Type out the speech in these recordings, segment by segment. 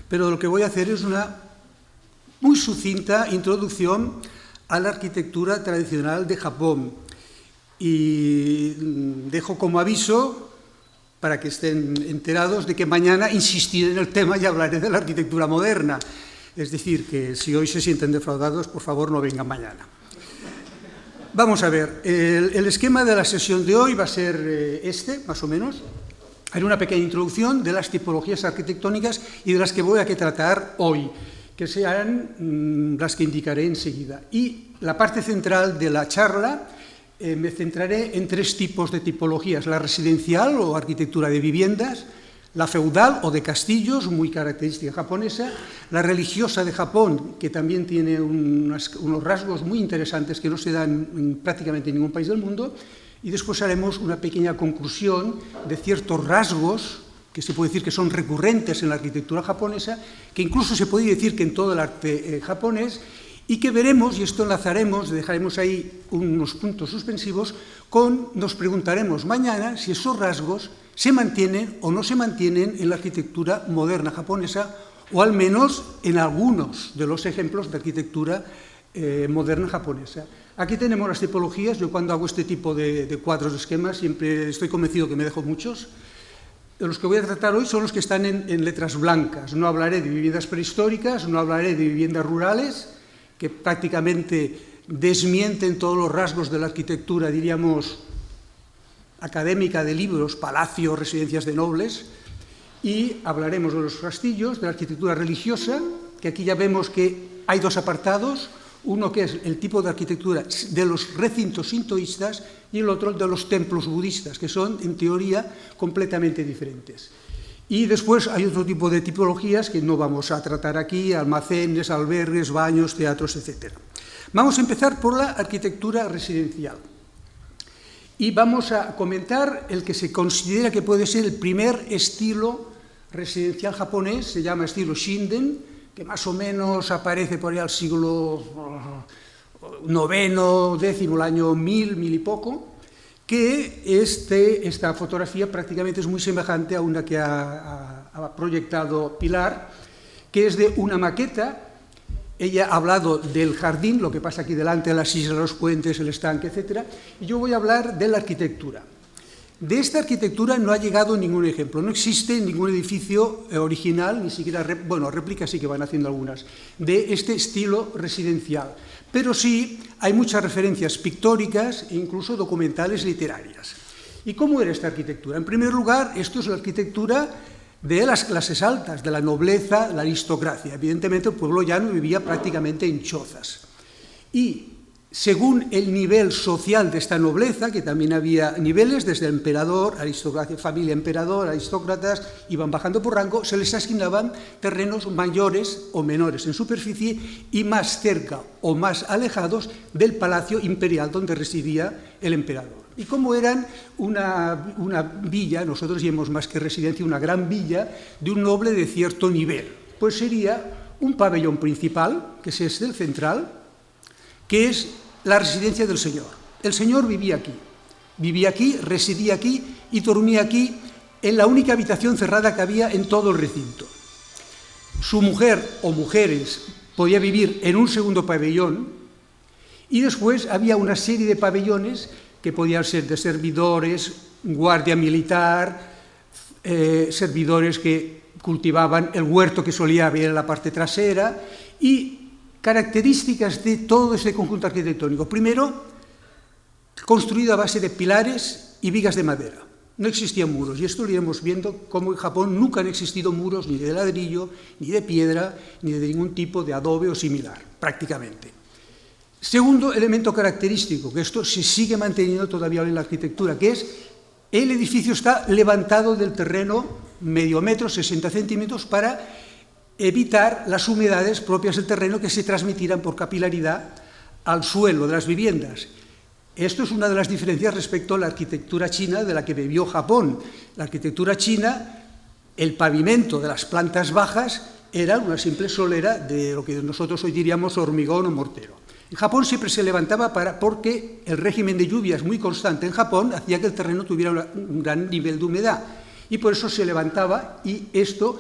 pero lo que voy a hacer es una muy sucinta introducción a la arquitectura tradicional de Japón. Y dejo como aviso, para que estén enterados, de que mañana insistiré en el tema y hablaré de la arquitectura moderna. Es decir, que si hoy se sienten defraudados, por favor no vengan mañana. Vamos a ver, el esquema de la sesión de hoy va a ser más o menos. Haré una pequeña introducción de las tipologías arquitectónicas y de las que voy a tratar hoy, que serán las que indicaré enseguida. Y la parte central de la charla me centraré en tres tipos de tipologías: la residencial o arquitectura de viviendas, la feudal o de castillos, muy característica japonesa, la religiosa de Japón, que también tiene unos rasgos muy interesantes que no se dan en prácticamente ningún país del mundo, y después haremos una pequeña conclusión de ciertos rasgos que se puede decir que son recurrentes en la arquitectura japonesa, que incluso se puede decir que en todo el arte japonés, y que veremos, y esto enlazaremos, dejaremos ahí unos puntos suspensivos, nos preguntaremos mañana si esos rasgos se mantienen o no se mantienen en la arquitectura moderna japonesa, o al menos en algunos de los ejemplos de arquitectura moderna japonesa. Aquí tenemos las tipologías. Yo cuando hago este tipo de cuadros, de esquemas, siempre estoy convencido que me dejo muchos. Los que voy a tratar hoy son los que están en letras blancas. No hablaré de viviendas prehistóricas, no hablaré de viviendas rurales, que prácticamente desmienten todos los rasgos de la arquitectura, diríamos, académica de libros, palacios, residencias de nobles, y hablaremos de los castillos, de la arquitectura religiosa, que aquí ya vemos que hay dos apartados, uno que es el tipo de arquitectura de los recintos sintoístas y el otro de los templos budistas, que son, en teoría, completamente diferentes. Y después hay otro tipo de tipologías que no vamos a tratar aquí: almacenes, albergues, baños, teatros, etc. Vamos a empezar por la arquitectura residencial. Y vamos a comentar el que se considera que puede ser el primer estilo residencial japonés, se llama estilo Shinden, que más o menos aparece por ahí al siglo IX, X, el año 1000 y poco, que esta fotografía prácticamente es muy semejante a una que ha proyectado Pilar, que es de una maqueta. Ella ha hablado del jardín, lo que pasa aquí delante, las islas, los puentes, el estanque, etc. Y yo voy a hablar de la arquitectura. De esta arquitectura no ha llegado ningún ejemplo, no existe ningún edificio original, ni siquiera, réplicas sí que van haciendo algunas, de este estilo residencial. Pero sí hay muchas referencias pictóricas e incluso documentales literarias. ¿Y cómo era esta arquitectura? En primer lugar, esto es la arquitectura de las clases altas, de la nobleza, la aristocracia. Evidentemente, el pueblo llano vivía prácticamente en chozas. Y según el nivel social de esta nobleza, que también había niveles, desde el emperador, aristocracia, familia emperador, aristócratas, iban bajando por rango, se les asignaban terrenos mayores o menores en superficie y más cerca o más alejados del palacio imperial donde residía el emperador. Y como eran una villa, nosotros llamamos más que residencia, una gran villa de un noble de cierto nivel, pues sería un pabellón principal, que es el central, que es la residencia del señor. El señor vivía aquí, residía aquí y dormía aquí en la única habitación cerrada que había en todo el recinto. Su mujer o mujeres podía vivir en un segundo pabellón y después había una serie de pabellones que podían ser de servidores, guardia militar, servidores que cultivaban el huerto que solía haber en la parte trasera, y características de todo este conjunto arquitectónico. Primero, construido a base de pilares y vigas de madera. No existían muros, y esto lo iremos viendo cómo en Japón nunca han existido muros ni de ladrillo, ni de piedra, ni de ningún tipo de adobe o similar, prácticamente. Segundo elemento característico, que esto se sigue manteniendo todavía en la arquitectura, que es el edificio está levantado del terreno medio metro, 60 centímetros, para evitar las humedades propias del terreno que se transmitieran por capilaridad al suelo de las viviendas. Esto es una de las diferencias respecto a la arquitectura china de la que bebió Japón. La arquitectura china, el pavimento de las plantas bajas era una simple solera de lo que nosotros hoy diríamos hormigón o mortero. En Japón siempre se levantaba porque el régimen de lluvias muy constante en Japón hacía que el terreno tuviera un gran nivel de humedad, y por eso se levantaba, y esto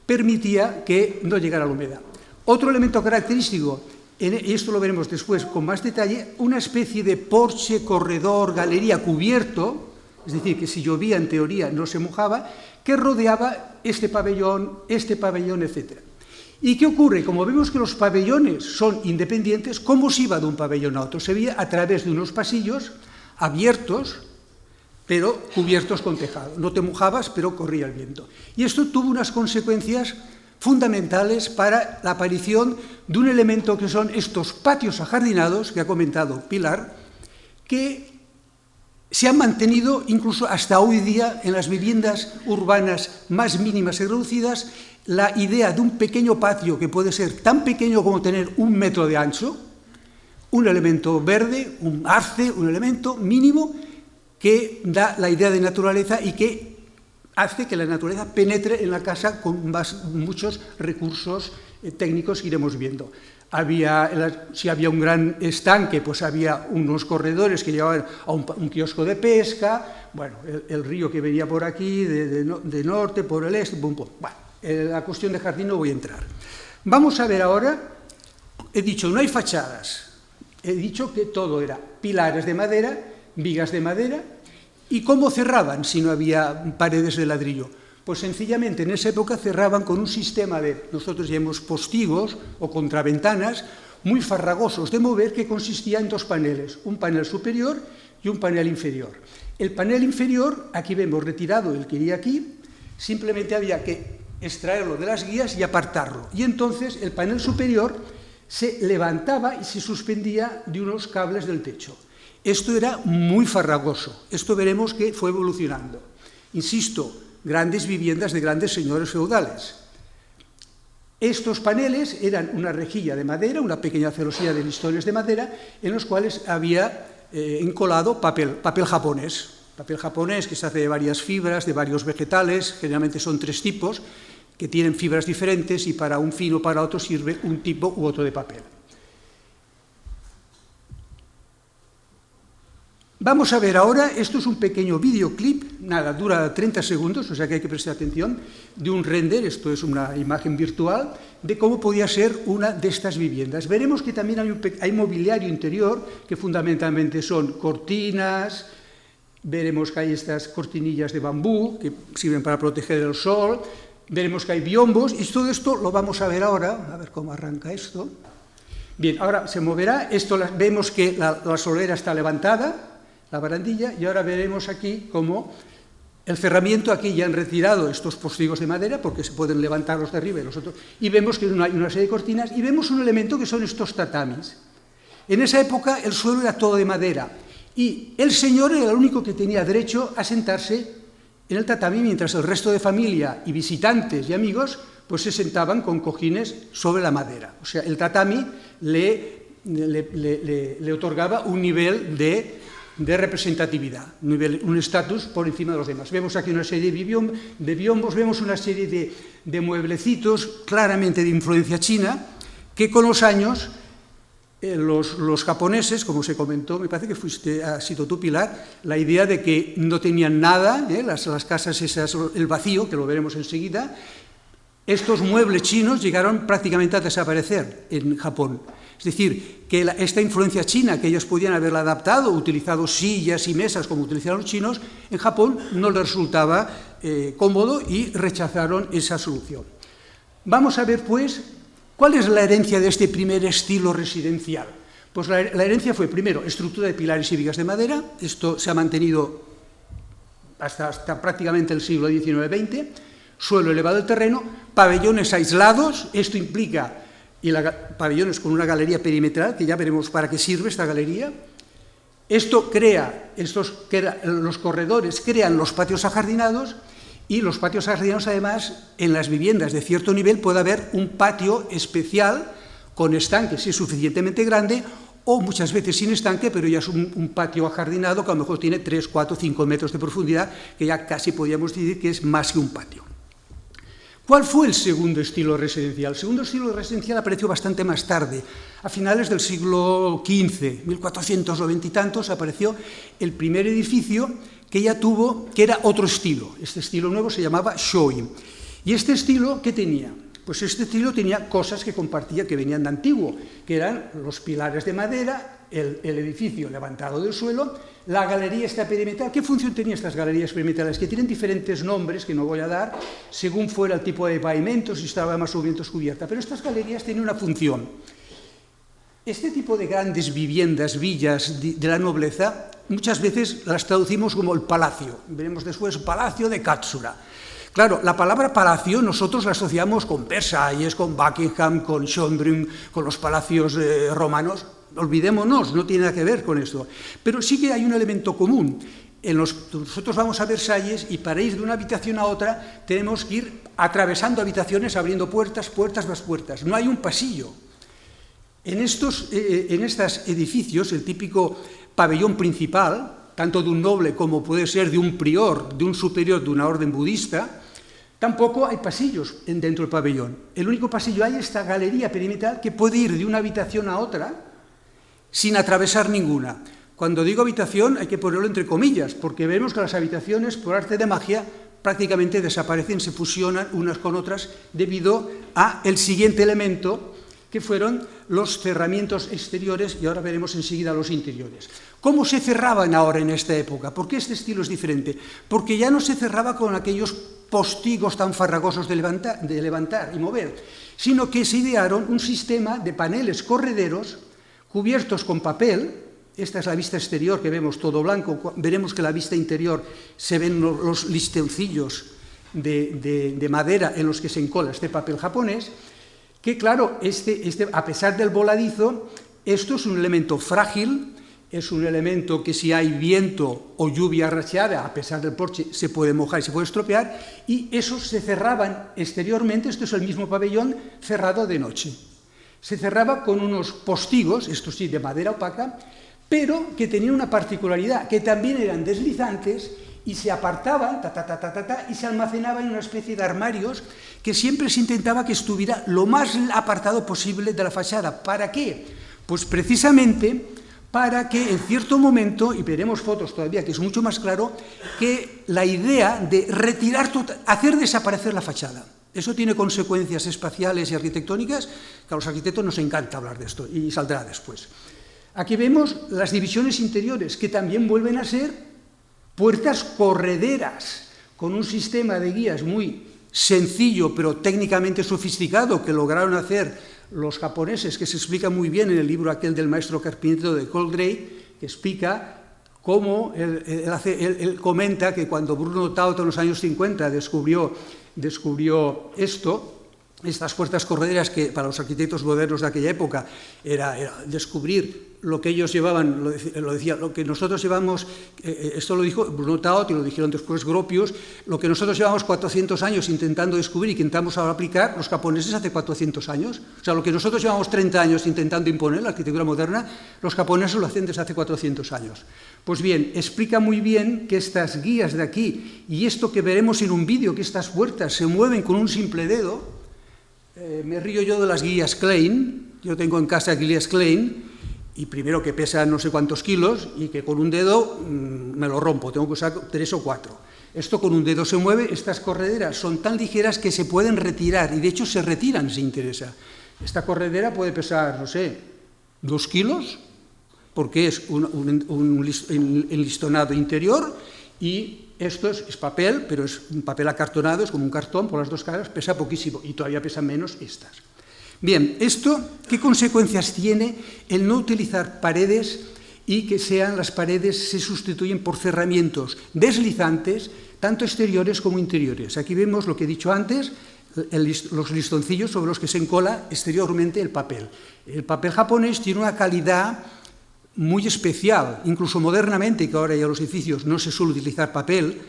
permitía que no llegara la humedad. Otro elemento característico, y esto lo veremos después con más detalle, una especie de porche, corredor, galería cubierto, es decir, que si llovía en teoría no se mojaba, que rodeaba este pabellón, etc. ¿Y qué ocurre? Como vemos que los pabellones son independientes, ¿cómo se iba de un pabellón a otro? Se veía a través de unos pasillos abiertos, pero cubiertos con tejado. No te mojabas, pero corría el viento. Y esto tuvo unas consecuencias fundamentales para la aparición de un elemento que son estos patios ajardinados, que ha comentado Pilar, que se han mantenido incluso hasta hoy día en las viviendas urbanas más mínimas y reducidas, la idea de un pequeño patio que puede ser tan pequeño como tener 1 metro de ancho, un elemento verde, un arce, un elemento mínimo que da la idea de naturaleza y que hace que la naturaleza penetre en la casa con muchos recursos técnicos que iremos viendo. Si había un gran estanque, pues había unos corredores que llevaban a un kiosco de pesca, bueno, el río que venía por aquí, de norte, por el este, pum, pum. Bueno, la cuestión de jardín no voy a entrar. Vamos a ver ahora, he dicho, no hay fachadas, he dicho que todo era pilares de madera, vigas de madera. ¿Y cómo cerraban si no había paredes de ladrillo? Pues sencillamente en esa época cerraban con un sistema de, nosotros llamamos postigos o contraventanas, muy farragosos de mover, que consistía en 2 paneles, un panel superior y un panel inferior. El panel inferior, aquí vemos retirado el que iría aquí, simplemente había que extraerlo de las guías y apartarlo. Y entonces el panel superior se levantaba y se suspendía de unos cables del techo. Esto era muy farragoso, esto veremos que fue evolucionando. Insisto, grandes viviendas de grandes señores feudales. Estos paneles eran una rejilla de madera, una pequeña celosía de listones de madera, en los cuales había encolado papel japonés que se hace de varias fibras, de varios vegetales, generalmente son 3 tipos, que tienen fibras diferentes y para un fin o para otro sirve un tipo u otro de papel. Vamos a ver ahora, esto es un pequeño videoclip, nada, dura 30 segundos, o sea que hay que prestar atención, de un render, esto es una imagen virtual, de cómo podía ser una de estas viviendas. Veremos que también hay mobiliario interior, que fundamentalmente son cortinas, veremos que hay estas cortinillas de bambú, que sirven para proteger el sol, veremos que hay biombos, y todo esto lo vamos a ver ahora, a ver cómo arranca esto. Bien, ahora se moverá, vemos que la solera está levantada, la barandilla, y ahora veremos aquí cómo el cerramiento, aquí ya han retirado estos postigos de madera porque se pueden levantar los de arriba y los otros, y vemos que hay una serie de cortinas, y vemos un elemento que son estos tatamis. En esa época el suelo era todo de madera, y el señor era el único que tenía derecho a sentarse en el tatami, mientras el resto de familia y visitantes y amigos pues se sentaban con cojines sobre la madera. O sea, el tatami le otorgaba un nivel de representatividad, un estatus por encima de los demás. Vemos aquí una serie de biombos, vemos una serie de mueblecitos claramente de influencia china, que con los años los japoneses, como se comentó, me parece que ha sido tú, Pilar, la idea de que no tenían nada, las casas esas, el vacío, que lo veremos enseguida. Estos muebles chinos llegaron prácticamente a desaparecer en Japón. Es decir, que esta influencia china, que ellos podían haberla adaptado, utilizado sillas y mesas como utilizaron los chinos, en Japón no les resultaba cómodo y rechazaron esa solución. Vamos a ver, pues, ¿cuál es la herencia de este primer estilo residencial? Pues la herencia fue, primero, estructura de pilares y vigas de madera. Esto se ha mantenido hasta prácticamente el siglo XIX-XX. Suelo elevado del terreno, pabellones aislados, esto implica pabellones con una galería perimetral, que ya veremos para qué sirve esta galería. Esto los corredores crean los patios ajardinados, y los patios ajardinados, además, en las viviendas de cierto nivel puede haber un patio especial con estanque, si es suficientemente grande, o muchas veces sin estanque, pero ya es un patio ajardinado que a lo mejor tiene 3, 4, 5 metros de profundidad, que ya casi podríamos decir que es más que un patio. ¿Cuál fue el segundo estilo residencial? El segundo estilo residencial apareció bastante más tarde. A finales del siglo XV, 1490 y tantos, apareció el primer edificio que ya tuvo, que era otro estilo. Este estilo nuevo se llamaba shōi. ¿Y este estilo qué tenía? Pues este estilo tenía cosas que compartía, que venían de antiguo, que eran los pilares de madera, el edificio levantado del suelo, la galería esta perimetral. ¿Qué función tenían estas galerías perimetrales? Que tienen diferentes nombres, que no voy a dar, según fuera el tipo de pavimento, si estaba más o menos cubierta, pero estas galerías tienen una función. Este tipo de grandes viviendas, villas de la nobleza, muchas veces las traducimos como el palacio. Veremos después palacio de Katsura. Claro, la palabra palacio nosotros la asociamos con Versalles, con Buckingham, con Schönbrunn, con los palacios romanos. Olvidémonos, no tiene nada que ver con esto. Pero sí que hay un elemento común. Nosotros vamos a Versalles y para ir de una habitación a otra tenemos que ir atravesando habitaciones, abriendo puertas, puertas más puertas. No hay un pasillo. En estos edificios, el típico pabellón principal, tanto de un noble como puede ser de un prior, de un superior de una orden budista, tampoco hay pasillos dentro del pabellón. El único pasillo hay esta galería perimetral que puede ir de una habitación a otra sin atravesar ninguna. Cuando digo habitación hay que ponerlo entre comillas, porque vemos que las habitaciones, por arte de magia, prácticamente desaparecen, se fusionan unas con otras debido al siguiente elemento, que fueron los cerramientos exteriores, y ahora veremos enseguida los interiores. ¿Cómo se cerraban ahora en esta época? ¿Por qué este estilo es diferente? Porque ya no se cerraba con aquellos postigos tan farragosos de levantar y mover, sino que se idearon un sistema de paneles correderos cubiertos con papel. Esta es la vista exterior, que vemos todo blanco. Veremos que la vista interior se ven los listoncillos de madera en los que se encola este papel japonés, que claro, a pesar del voladizo, esto es un elemento frágil, es un elemento que si hay viento o lluvia rachada, a pesar del porche, se puede mojar y se puede estropear, y esos se cerraban exteriormente. Esto es el mismo pabellón cerrado de noche. Se cerraba con unos postigos, esto sí, de madera opaca, pero que tenían una particularidad, que también eran deslizantes y se apartaban, y se almacenaban en una especie de armarios que siempre se intentaba que estuviera lo más apartado posible de la fachada. ¿Para qué? Pues precisamente para que en cierto momento, y veremos fotos todavía que es mucho más claro, que la idea de retirar, hacer desaparecer la fachada. Eso tiene consecuencias espaciales y arquitectónicas, que a los arquitectos nos encanta hablar de esto, y saldrá después. Aquí vemos las divisiones interiores, que también vuelven a ser puertas correderas, con un sistema de guías muy sencillo, pero técnicamente sofisticado, que lograron hacer los japoneses, que se explica muy bien en el libro aquel del maestro carpintero de Coldray, que explica cómo él comenta que cuando Bruno Tauto en los años 50 descubrió estas puertas correderas, que para los arquitectos modernos de aquella época era descubrir lo que ellos llevaban, lo que nosotros llevamos, esto lo dijo Bruno Taut y lo dijeron después Gropius, lo que nosotros llevamos 400 años intentando descubrir y que intentamos ahora aplicar, los japoneses hace 400 años. O sea, lo que nosotros llevamos 30 años intentando imponer, la arquitectura moderna, los japoneses lo hacen desde hace 400 años. Pues bien, explica muy bien que estas guías de aquí y esto que veremos en un vídeo, que estas puertas se mueven con un simple dedo. Me río yo de las guías Klein. Yo tengo en casa guías Klein, y primero que pesan no sé cuántos kilos y que con un dedo me lo rompo, tengo que usar 3 o 4. Esto con un dedo se mueve. Estas correderas son tan ligeras que se pueden retirar, y de hecho se retiran si interesa. Esta corredera puede pesar, no sé, 2 kilos, porque es un enlistonado interior, y esto es papel, pero es un papel acartonado, es como un cartón por las dos caras, pesa poquísimo, y todavía pesan menos estas. Bien, ¿esto qué consecuencias tiene el no utilizar paredes y que las paredes se sustituyen por cerramientos deslizantes, tanto exteriores como interiores? Aquí vemos lo que he dicho antes, los listoncillos sobre los que se encola exteriormente el papel. El papel japonés tiene una calidad muy especial, incluso modernamente, que ahora ya en los edificios no se suele utilizar papel,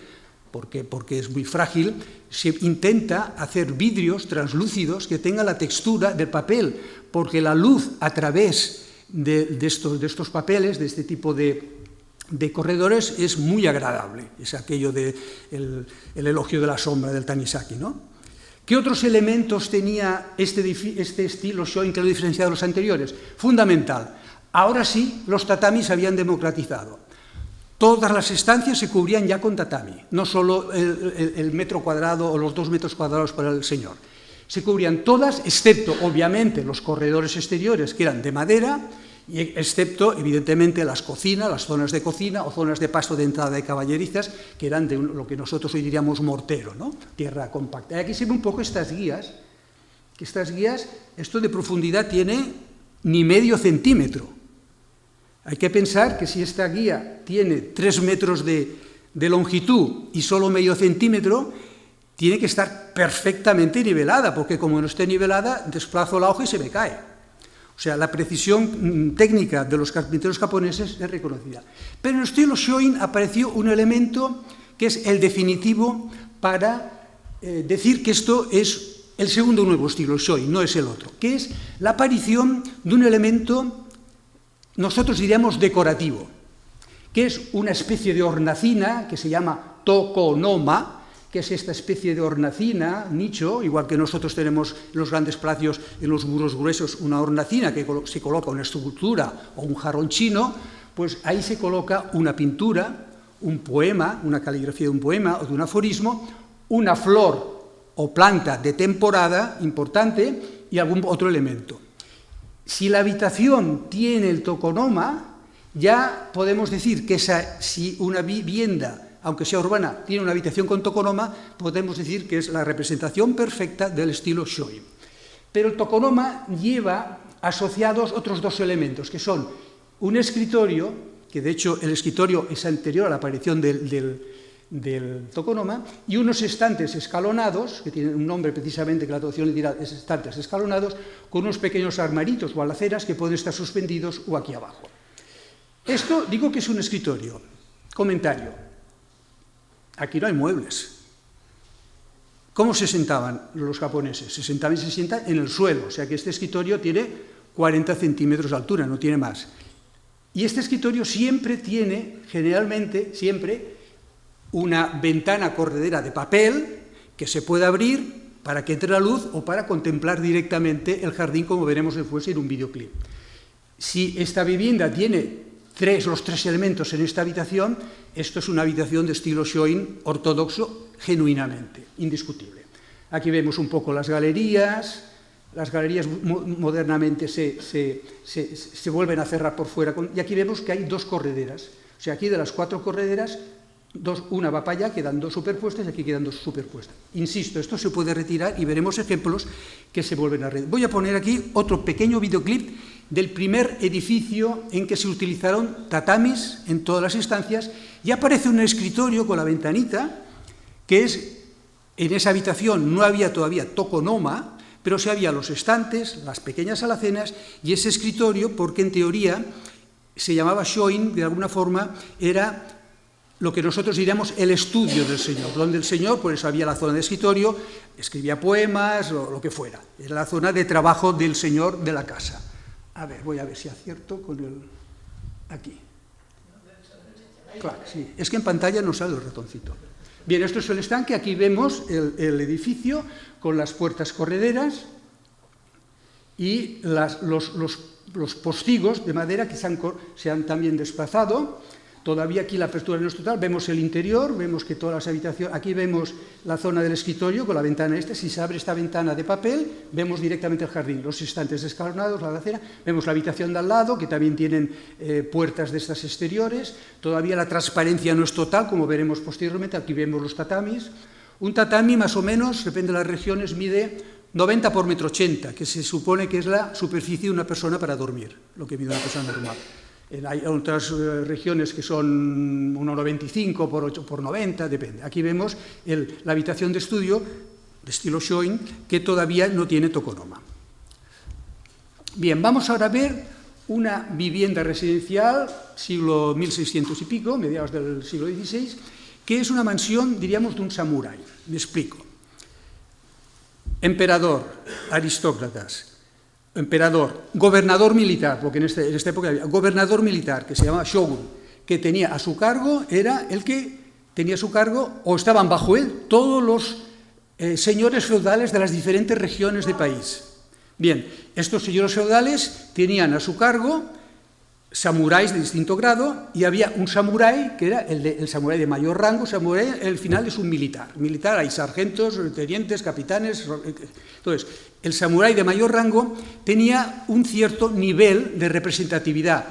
porque es muy frágil, se intenta hacer vidrios translúcidos que tengan la textura del papel, porque la luz a través de estos papeles, de este tipo de corredores, es muy agradable. Es aquello del elogio de la sombra del Tanizaki, ¿no? ¿Qué otros elementos tenía este estilo Shoin que lo diferenciaba de los anteriores? Fundamental. Ahora sí, los tatamis se habían democratizado. Todas las estancias se cubrían ya con tatami, no solo el metro cuadrado o los 2 metros cuadrados para el señor. Se cubrían todas, excepto, obviamente, los corredores exteriores, que eran de madera, y excepto, evidentemente, las cocinas, las zonas de cocina o zonas de paso de entrada de caballerizas, que eran de lo que nosotros hoy diríamos mortero, ¿no? Tierra compacta. Y aquí se ven un poco estas guías, que estas guías, esto de profundidad tiene ni medio centímetro. Hay que pensar que si esta guía tiene 3 metros de longitud y solo medio centímetro, tiene que estar perfectamente nivelada, porque como no esté nivelada, desplazo la hoja y se me cae. O sea, la precisión técnica de los carpinteros japoneses es reconocida. Pero en el estilo Shoin apareció un elemento que es el definitivo para decir que esto es el segundo nuevo estilo Shoin, no es el otro, que es la aparición de un elemento, nosotros diríamos decorativo, que es una especie de hornacina que se llama tokonoma, que es esta especie de hornacina, nicho, igual que nosotros tenemos en los grandes palacios, en los muros gruesos, una hornacina que se coloca una escultura o un jarrón chino, pues ahí se coloca una pintura, un poema, una caligrafía de un poema o de un aforismo, una flor o planta de temporada importante y algún otro elemento. Si la habitación tiene el tokonoma, ya podemos decir que si una vivienda, aunque sea urbana, tiene una habitación con tokonoma, podemos decir que es la representación perfecta del estilo Shoin. Pero el tokonoma lleva asociados otros 2 elementos, que son un escritorio, que de hecho el escritorio es anterior a la aparición del tokonoma, y unos estantes escalonados, que tienen un nombre precisamente que la traducción le dirá, es estantes escalonados, con unos pequeños armaritos o alaceras que pueden estar suspendidos o aquí abajo. Esto digo que es un escritorio. Comentario. Aquí no hay muebles. ¿Cómo se sentaban los japoneses? Se sentaban y se sientan en el suelo, o sea que este escritorio tiene 40 centímetros de altura, no tiene más. Y este escritorio siempre tiene, generalmente, siempre, una ventana corredera de papel que se puede abrir para que entre la luz o para contemplar directamente el jardín, como veremos después en un videoclip. Si esta vivienda tiene los 3 elementos en esta habitación, esto es una habitación de estilo Shoin ortodoxo genuinamente, indiscutible. Aquí vemos un poco las galerías modernamente se vuelven a cerrar por fuera, y aquí vemos que hay 2 correderas, o sea, aquí de las 4 correderas, una va para allá, quedan 2 superpuestas y aquí quedan 2 superpuestas. Insisto, esto se puede retirar y veremos ejemplos que se vuelven a retirar. Voy a poner aquí otro pequeño videoclip del primer edificio en que se utilizaron tatamis en todas las estancias, y aparece un escritorio con la ventanita, que es, en esa habitación no había todavía tokonoma, pero sí había los estantes, las pequeñas alacenas y ese escritorio, porque en teoría se llamaba Shoin, de alguna forma era lo que nosotros diríamos el estudio del señor, donde el señor, por eso había la zona de escritorio, escribía poemas o lo que fuera, era la zona de trabajo del señor de la casa. A ver, voy a ver si acierto con el... aquí. Claro, sí, es que en pantalla no sale el ratoncito. Bien, esto es el estanque, aquí vemos el edificio con las puertas correderas y los postigos de madera que se han también desplazado. Todavía aquí la apertura no es total, vemos el interior, vemos que todas las habitaciones, aquí vemos la zona del escritorio con la ventana esta, si se abre esta ventana de papel, vemos directamente el jardín, los estantes escalonados, la alacena, vemos la habitación de al lado, que también tienen puertas de estas exteriores, todavía la transparencia no es total, como veremos posteriormente, aquí vemos los tatamis. Un tatami más o menos, depende de las regiones, mide 90 por 1,80 m, que se supone que es la superficie de una persona para dormir, lo que mide una persona normal. Hay otras regiones que son 1,95 por 90, depende. Aquí vemos la habitación de estudio de estilo Shoin, que todavía no tiene tokonoma. Bien, vamos ahora a ver una vivienda residencial, siglo 1600 y pico, mediados del siglo XVI, que es una mansión, diríamos, de un samurái. Me explico. Emperador, aristócratas, gobernador militar, porque en esta época había gobernador militar, que se llamaba shogun, que tenía a su cargo, era el que tenía a su cargo, o estaban bajo él, todos los señores feudales de las diferentes regiones del país. Bien, estos señores feudales tenían a su cargo samuráis de distinto grado, y había un samurái, que era el samurái de mayor rango. Samurái, el final, es un militar. Militar, hay sargentos, tenientes, capitanes. Entonces, el samurái de mayor rango tenía un cierto nivel de representatividad.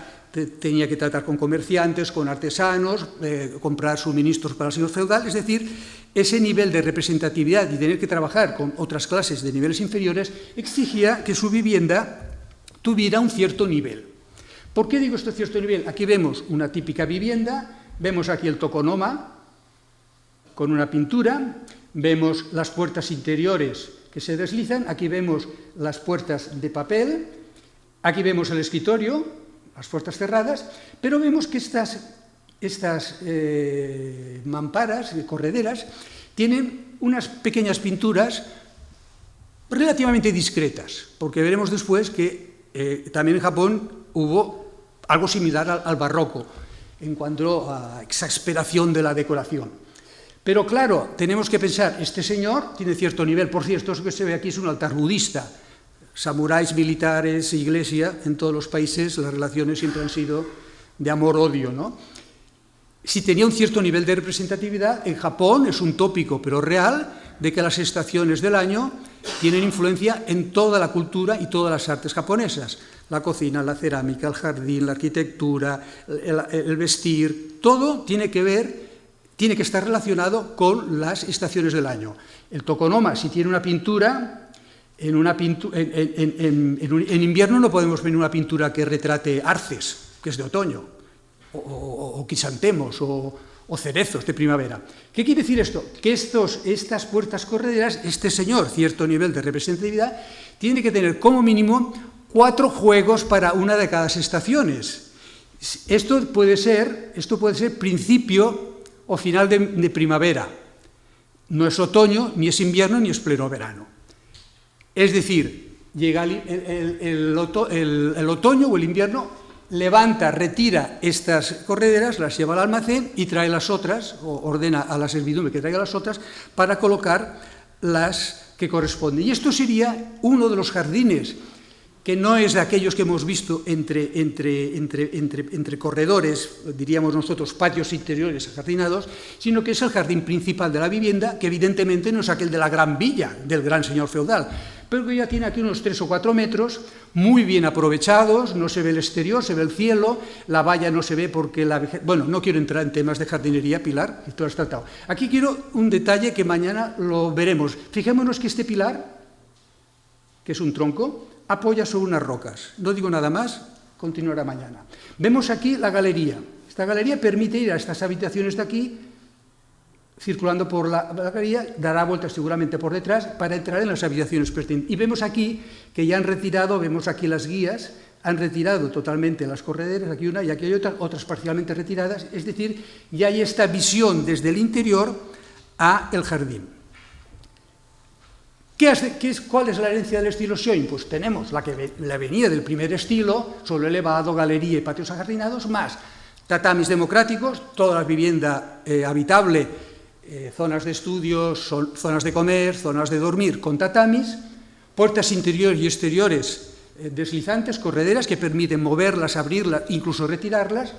Tenía que tratar con comerciantes, con artesanos, comprar suministros para el señor feudal. Es decir, ese nivel de representatividad y tener que trabajar con otras clases de niveles inferiores exigía que su vivienda tuviera un cierto nivel. ¿Por qué digo este cierto nivel? Aquí vemos una típica vivienda, vemos aquí el tokonoma con una pintura, vemos las puertas interiores que se deslizan, aquí vemos las puertas de papel, aquí vemos el escritorio, las puertas cerradas, pero vemos que estas mamparas, correderas, tienen unas pequeñas pinturas relativamente discretas, porque veremos después que también en Japón hubo algo similar al barroco en cuanto a exasperación de la decoración. Pero claro, tenemos que pensar, este señor tiene cierto nivel. Por cierto, esto que se ve aquí es un altar budista. Samuráis, militares, iglesia, en todos los países las relaciones siempre han sido de amor-odio, ¿no? Si tenía un cierto nivel de representatividad, en Japón es un tópico, pero real, de que las estaciones del año tienen influencia en toda la cultura y todas las artes japonesas. La cocina, la cerámica, el jardín, la arquitectura, el vestir, todo tiene que estar relacionado con las estaciones del año. El tokonoma, si tiene una pintura, en invierno no podemos ver una pintura que retrate arces, que es de otoño, o crisantemos, o cerezos de primavera. ¿Qué quiere decir esto? Que estas puertas correderas, este señor, cierto nivel de representatividad, tiene que tener como mínimo 4 juegos para una de cada estaciones. Esto puede ser principio o final de primavera. No es otoño, ni es invierno, ni es pleno verano. Es decir, llega el otoño o el invierno, levanta, retira estas correderas, las lleva al almacén y trae las otras, o ordena a la servidumbre que traiga las otras, para colocar las que corresponden. Y esto sería uno de los jardines, que no es de aquellos que hemos visto entre corredores, diríamos nosotros, patios interiores ajardinados, sino que es el jardín principal de la vivienda, que evidentemente no es aquel de la gran villa, del gran señor feudal, pero que ya tiene aquí unos 3 o 4 metros, muy bien aprovechados, no se ve el exterior, se ve el cielo, la valla no se ve porque bueno, no quiero entrar en temas de jardinería, Pilar, esto lo has tratado. Aquí quiero un detalle que mañana lo veremos. Fijémonos que este pilar, que es un tronco, apoya sobre unas rocas. No digo nada más, continuará mañana. Vemos aquí la galería. Esta galería permite ir a estas habitaciones de aquí, circulando por la galería, dará vueltas seguramente por detrás para entrar en las habitaciones pertinentes. Y vemos aquí que ya han retirado, vemos aquí las guías, han retirado totalmente las correderas, aquí una y aquí hay otras parcialmente retiradas, es decir, ya hay esta visión desde el interior a el jardín. ¿Cuál es la herencia del estilo Shoin? Pues tenemos la venida del primer estilo, suelo elevado, galería y patios ajardinados, más tatamis democráticos, toda la vivienda habitable, zonas de estudios, zonas de comer, zonas de dormir con tatamis, puertas interiores y exteriores deslizantes, correderas que permiten moverlas, abrirlas, incluso retirarlas,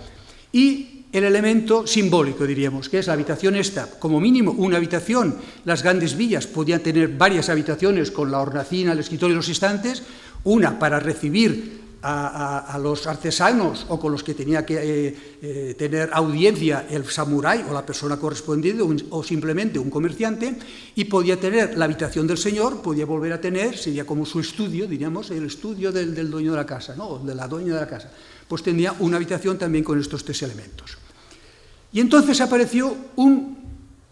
y el elemento simbólico, diríamos, que es la habitación esta, como mínimo una habitación. Las grandes villas podían tener varias habitaciones con la hornacina, el escritorio y los estantes, una para recibir a los artesanos o con los que tenía que tener audiencia el samurái o la persona correspondiente o simplemente un comerciante, y podía tener la habitación del señor, podía volver a tener, sería como su estudio, diríamos, el estudio del dueño de la casa, ¿no? O de la dueña de la casa. Pues tendría una habitación también con estos 3 elementos. Y entonces apareció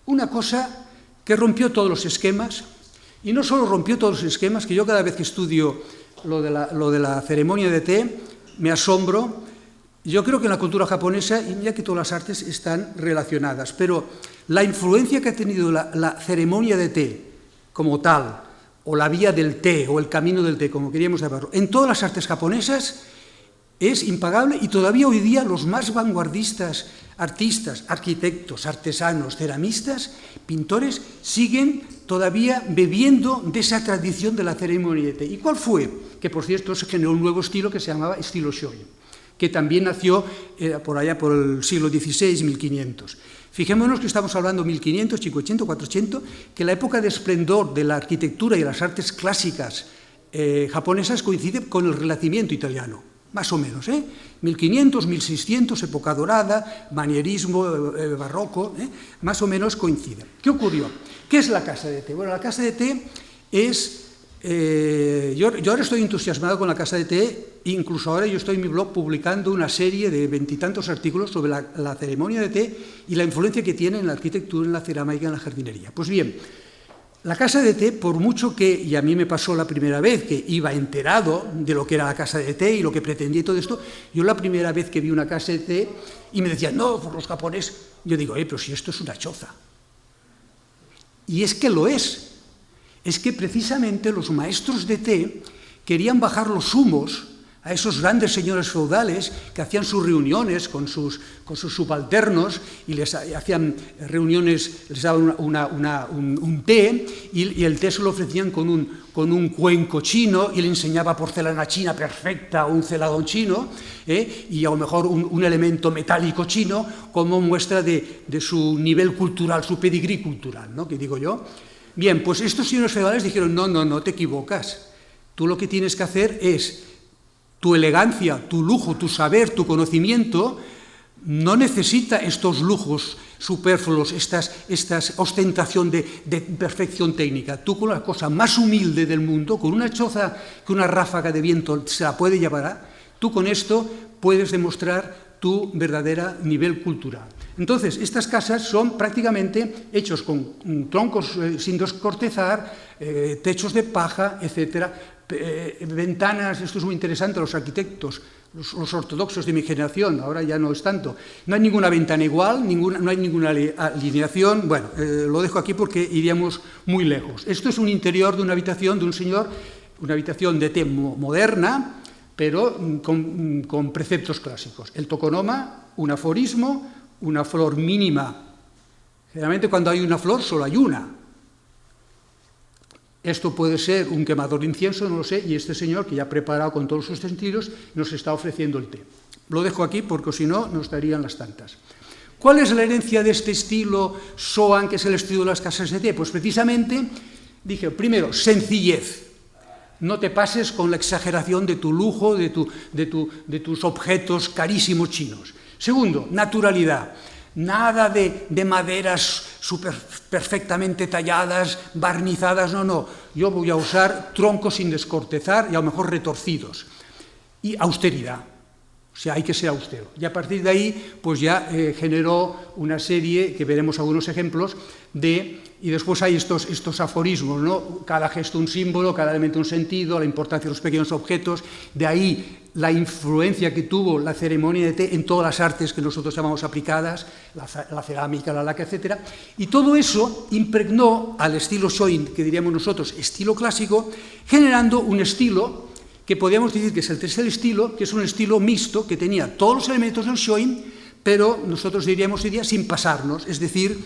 una cosa que rompió todos los esquemas, y no solo rompió todos los esquemas, que yo cada vez que estudio lo de la ceremonia de té, me asombro. Yo creo que en la cultura japonesa, y mira que todas las artes están relacionadas, pero la influencia que ha tenido la ceremonia de té como tal, o la vía del té, o el camino del té, como queríamos llamarlo, en todas las artes japonesas, es impagable, y todavía hoy día los más vanguardistas, artistas, arquitectos, artesanos, ceramistas, pintores, siguen todavía bebiendo de esa tradición de la ceremonia de té. ¿Y cuál fue? Que por cierto se generó un nuevo estilo que se llamaba estilo Shoin. que también nació por allá por el siglo XVI, 1500. Fijémonos que estamos hablando 1500, 500, 400, que la época de esplendor de la arquitectura y las artes clásicas japonesas coincide con el Renacimiento italiano, más o menos, 1500, 1600, época dorada, manierismo, barroco, más o menos coincide. ¿Qué ocurrió? ¿Qué es la Casa de té? Bueno, la Casa de té es... yo ahora estoy entusiasmado con la Casa de té, incluso ahora yo estoy en mi blog publicando una serie de 20 y tantos artículos sobre la ceremonia de té y la influencia que tiene en la arquitectura, en la cerámica, en la jardinería. Pues bien, la Casa de té, por mucho que, y a mí me pasó la primera vez que iba enterado de lo que era la Casa de té y lo que pretendía y todo esto, yo la primera vez que vi una casa de té y me decían, no, por los japoneses, yo digo, pero si esto es una choza. Y es que lo es. Es que precisamente los maestros de té querían bajar los humos a esos grandes señores feudales que hacían sus reuniones con sus subalternos y les hacían reuniones, les daban un té y el té se lo ofrecían con un cuenco chino y le enseñaba porcelana china perfecta o un celadón chino y a lo mejor un elemento metálico chino como muestra de su nivel cultural, su pedigrí cultural, ¿no? Que digo yo. Bien, pues estos señores feudales dijeron, no, te equivocas. Tú lo que tienes que hacer es, tu elegancia, tu lujo, tu saber, tu conocimiento, no necesita estos lujos superfluos, esta ostentación de perfección técnica. Tú con la cosa más humilde del mundo, con una choza que una ráfaga de viento se la puede llevar, tú con esto puedes demostrar tu verdadero nivel cultural. Entonces, estas casas son prácticamente hechos con troncos sin descortezar, techos de paja, etcétera, ventanas, esto es muy interesante, los arquitectos, los ortodoxos de mi generación, ahora ya no es tanto, no hay ninguna ventana igual, no hay ninguna alineación, bueno, lo dejo aquí porque iríamos muy lejos. Esto es un interior de una habitación de un señor, una habitación de té moderna, pero con preceptos clásicos. El tokonoma, un aforismo, una flor mínima. Generalmente cuando hay una flor solo hay una. Esto puede ser un quemador de incienso, no lo sé, y este señor, que ya ha preparado con todos sus sentidos, nos está ofreciendo el té. Lo dejo aquí porque si no, nos darían las tantas. ¿Cuál es la herencia de este estilo Soan, que es el estilo de las casas de té? Pues precisamente, dije, primero, sencillez. No te pases con la exageración de tu lujo, de tus objetos carísimos chinos. Segundo, naturalidad. Nada de maderas perfectamente talladas, barnizadas, no. Yo voy a usar troncos sin descortezar y a lo mejor retorcidos. Y austeridad. O sea, hay que ser austero. Y a partir de ahí, pues ya generó una serie, que veremos algunos ejemplos, y después hay estos aforismos, ¿no? Cada gesto un símbolo, cada elemento un sentido, la importancia de los pequeños objetos, de ahí la influencia que tuvo la ceremonia de té en todas las artes que nosotros llamamos aplicadas, la cerámica, la laca, etc. Y todo eso impregnó al estilo Shoin, que diríamos nosotros estilo clásico, generando un estilo que podríamos decir que es el tercer estilo, que es un estilo mixto, que tenía todos los elementos del Shoin, pero nosotros diríamos hoy día sin pasarnos, es decir,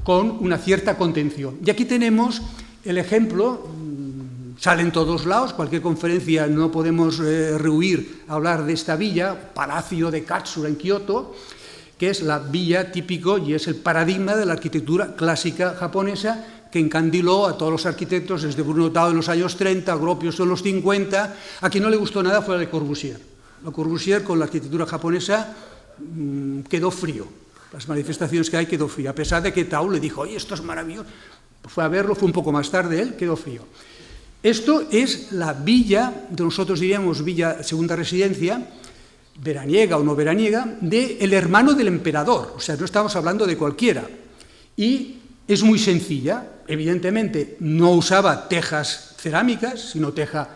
con una cierta contención. Y aquí tenemos el ejemplo, sale en todos lados, cualquier conferencia no podemos rehuir a hablar de esta villa, Palacio de Katsura en Kioto, que es la villa típico y es el paradigma de la arquitectura clásica japonesa, que encandiló a todos los arquitectos desde Bruno Tao en los años 30, Gropius en los 50, a quien no le gustó nada fue la de Corbusier. La Corbusier con la arquitectura japonesa quedó frío, las manifestaciones que hay quedó frío, a pesar de que Tao le dijo, oye, esto es maravilloso, fue a verlo, fue un poco más tarde él, quedó frío. Esto es la villa, nosotros diríamos villa segunda residencia, veraniega o no veraniega, del hermano del emperador, o sea, no estamos hablando de cualquiera, y es muy sencilla, evidentemente no usaba tejas cerámicas, sino teja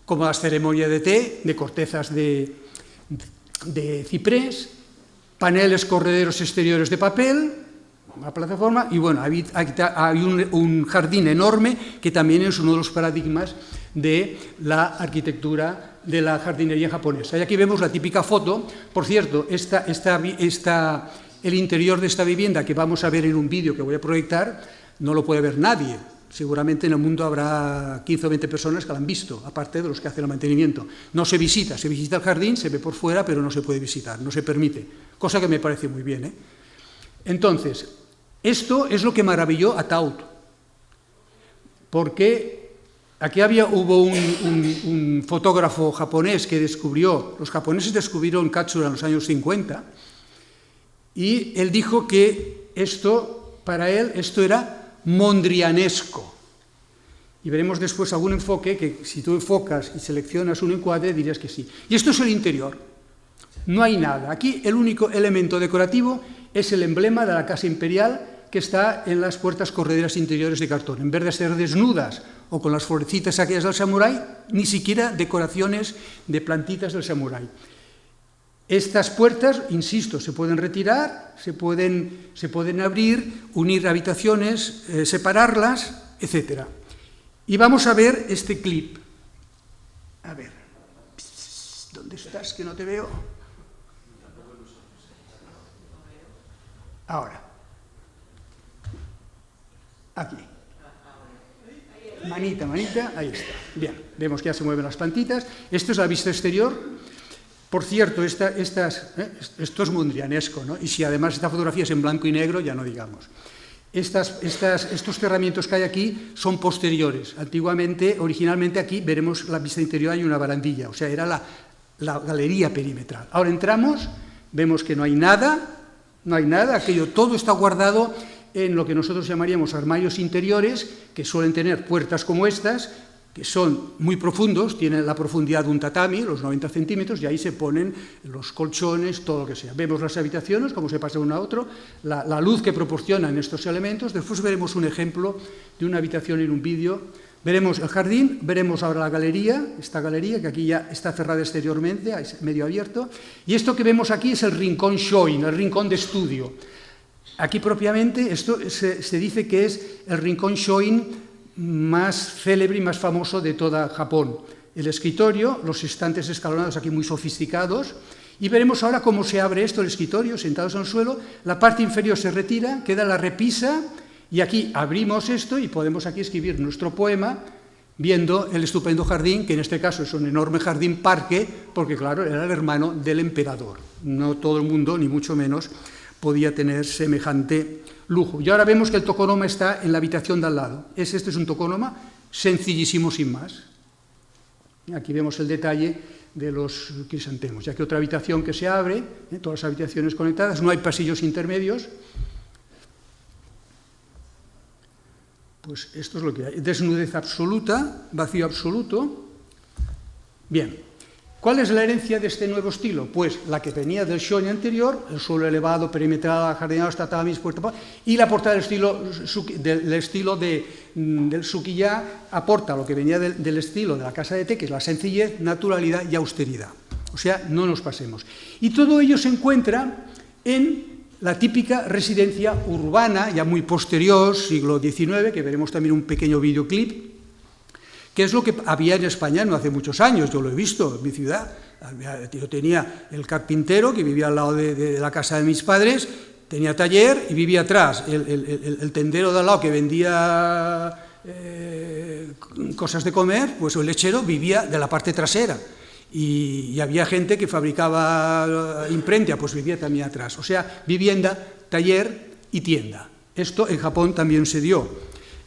como las ceremonias de té, de cortezas de ciprés, paneles correderos exteriores de papel, una plataforma, y bueno, hay un jardín enorme que también es uno de los paradigmas de la arquitectura de la jardinería japonesa. Y aquí vemos la típica foto, por cierto, el interior de esta vivienda que vamos a ver en un vídeo que voy a proyectar, no lo puede ver nadie, Seguramente en el mundo habrá 15 o 20 personas que la han visto, aparte de los que hacen el mantenimiento. No se visita el jardín, se ve por fuera, pero no se puede visitar, no se permite, cosa que me parece muy bien, ¿eh? Entonces, esto es lo que maravilló a Taut, porque aquí hubo un fotógrafo japonés que los japoneses descubrieron Katsura en los años 50, y él dijo que para él esto era mondrianesco. Y veremos después algún enfoque que si tú enfocas y seleccionas un encuadre dirías que sí. Y esto es el interior. No hay nada. Aquí el único elemento decorativo es el emblema de la Casa Imperial que está en las puertas correderas interiores de cartón. En vez de ser desnudas o con las florecitas aquellas del samurái, ni siquiera decoraciones de plantitas del samurái. Estas puertas, insisto, se pueden retirar, se pueden abrir, unir habitaciones, separarlas, etc. Y vamos a ver este clip. A ver, ¿dónde estás? Que no te veo. Ahora. Aquí. Manita, ahí está. Bien, vemos que ya se mueven las plantitas. Esto es la vista exterior. Por cierto, esto es mondrianesco, ¿no? Y si además esta fotografía es en blanco y negro, ya no digamos. Estos cerramientos que hay aquí son posteriores. Originalmente aquí veremos la vista interior, hay una barandilla, o sea, era la galería perimetral. Ahora entramos, vemos que no hay nada, aquello todo está guardado en lo que nosotros llamaríamos armarios interiores, que suelen tener puertas como estas, que son muy profundos, tienen la profundidad de un tatami, los 90 centímetros, y ahí se ponen los colchones, todo lo que sea. Vemos las habitaciones, cómo se pasa de uno a otro, la luz que proporcionan estos elementos. Después veremos un ejemplo de una habitación en un vídeo. Veremos el jardín, veremos ahora la galería, esta galería que aquí ya está cerrada exteriormente, medio abierto. Y esto que vemos aquí es el rincón shoin, el rincón de estudio. Aquí propiamente esto se dice que es el rincón shoin más célebre y más famoso de toda Japón. El escritorio, los estantes escalonados aquí muy sofisticados, y veremos ahora cómo se abre esto, el escritorio, sentados en el suelo, la parte inferior se retira, queda la repisa, y aquí abrimos esto y podemos aquí escribir nuestro poema, viendo el estupendo jardín, que en este caso es un enorme jardín parque, porque claro, era el hermano del emperador. No todo el mundo, ni mucho menos, podía tener semejante lujo. Y ahora vemos que el tokonoma está en la habitación de al lado. Este es un tokonoma sencillísimo, sin más. Aquí vemos el detalle de los crisantemos. Ya que otra habitación que se abre, todas las habitaciones conectadas, no hay pasillos intermedios. Pues esto es lo que hay. Desnudez absoluta, vacío absoluto. Bien. ¿Cuál es la herencia de este nuevo estilo? Pues la que venía del shoin anterior, el suelo elevado, perimetral, ajardinado, tatamis, puerta, y la portada del estilo del Sukiya aporta lo que venía del estilo de la casa de té, que es la sencillez, naturalidad y austeridad. O sea, no nos pasemos. Y todo ello se encuentra en la típica residencia urbana, ya muy posterior, siglo XIX, que veremos también un pequeño videoclip, que es lo que había en España no hace muchos años. Yo lo he visto en mi ciudad. Yo tenía el carpintero que vivía al lado de la casa de mis padres, tenía taller y vivía atrás. El tendero de al lado que vendía cosas de comer, pues el lechero vivía de la parte trasera. Y había gente que fabricaba imprenta, pues vivía también atrás. O sea, vivienda, taller y tienda. Esto en Japón también se dio.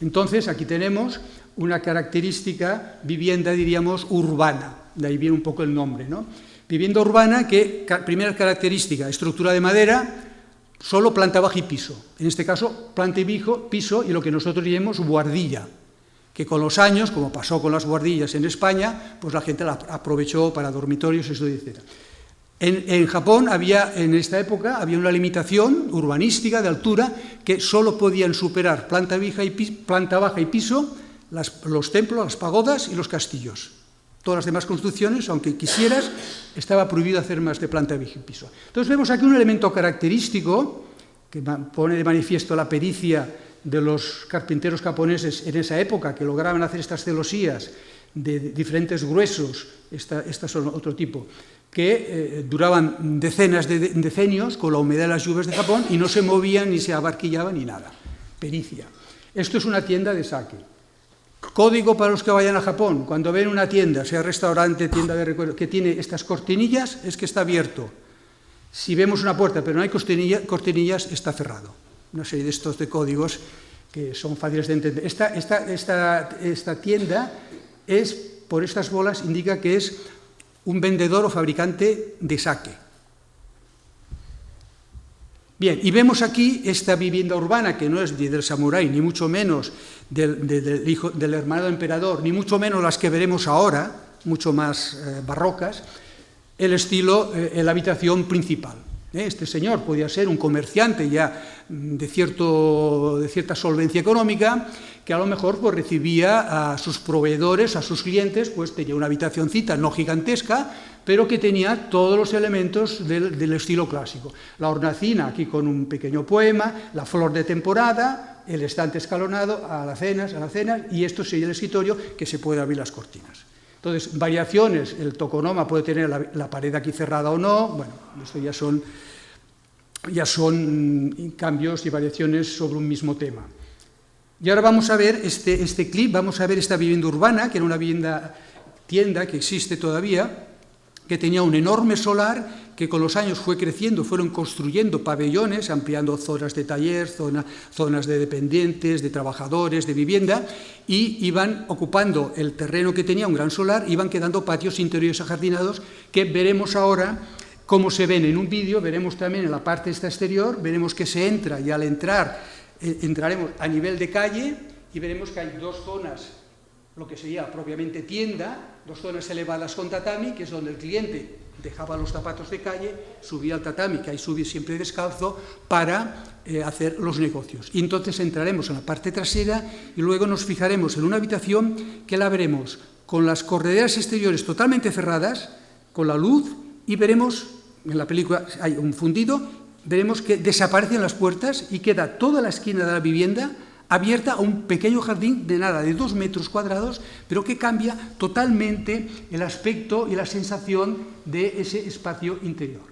Entonces, aquí tenemos una característica, vivienda, diríamos, urbana. De ahí viene un poco el nombre, ¿no? Vivienda urbana que, primera característica, estructura de madera, solo planta baja y piso. En este caso, planta y piso y lo que nosotros diríamos buhardilla, que con los años, como pasó con las buhardillas en España, pues la gente la aprovechó para dormitorios, etc. En Japón en esta época había una limitación urbanística de altura que solo podían superar planta baja y piso los templos, las pagodas y los castillos. Todas las demás construcciones, aunque quisieras, estaba prohibido hacer más de planta baja y piso. Entonces vemos aquí un elemento característico que pone de manifiesto la pericia de los carpinteros japoneses en esa época, que lograban hacer estas celosías de diferentes gruesos, estas son otro tipo, que duraban decenas de decenios con la humedad de las lluvias de Japón y no se movían ni se abarquillaban ni nada. Pericia. Esto es una tienda de sake. Código para los que vayan a Japón: cuando ven una tienda, sea restaurante, tienda de recuerdo, que tiene estas cortinillas, es que está abierto. Si vemos una puerta pero no hay cortinillas, está cerrado. Una serie de estos de códigos que son fáciles de entender. Esta tienda es, por estas bolas, indica que es un vendedor o fabricante de sake. Bien, y vemos aquí esta vivienda urbana, que no es del samurái, ni mucho menos del hermano del emperador, ni mucho menos las que veremos ahora, mucho más barrocas, el estilo, la habitación principal. Este señor podía ser un comerciante ya de cierta solvencia económica, que a lo mejor pues, recibía a sus proveedores, a sus clientes, pues tenía una habitacioncita no gigantesca, pero que tenía todos los elementos del estilo clásico. La hornacina, aquí con un pequeño poema, la flor de temporada, el estante escalonado, alacenas, y esto sería el escritorio, que se puede abrir las cortinas. Entonces, variaciones, el tokonoma puede tener la pared aquí cerrada o no, bueno, esto ya son cambios y variaciones sobre un mismo tema. Y ahora vamos a ver este clip, vamos a ver esta vivienda urbana, que era una tienda que existe todavía, que tenía un enorme solar que con los años fue creciendo, fueron construyendo pabellones, ampliando zonas de taller, zonas de dependientes, de trabajadores, de vivienda, y iban ocupando el terreno que tenía un gran solar, iban quedando patios interiores ajardinados que veremos ahora cómo se ven en un vídeo, veremos también en la parte esta exterior, veremos que se entra y al entrar entraremos a nivel de calle y veremos que hay dos zonas, lo que sería propiamente tienda, dos zonas elevadas con tatami, que es donde el cliente dejaba los zapatos de calle, subía al tatami, que ahí subía siempre descalzo, para hacer los negocios. Y entonces entraremos en la parte trasera y luego nos fijaremos en una habitación que la veremos con las correderas exteriores totalmente cerradas, con la luz, y veremos, en la película hay un fundido, veremos que desaparecen las puertas y queda toda la esquina de la vivienda abierta a un pequeño jardín de nada, de 2 metros cuadrados, pero que cambia totalmente el aspecto y la sensación de ese espacio interior.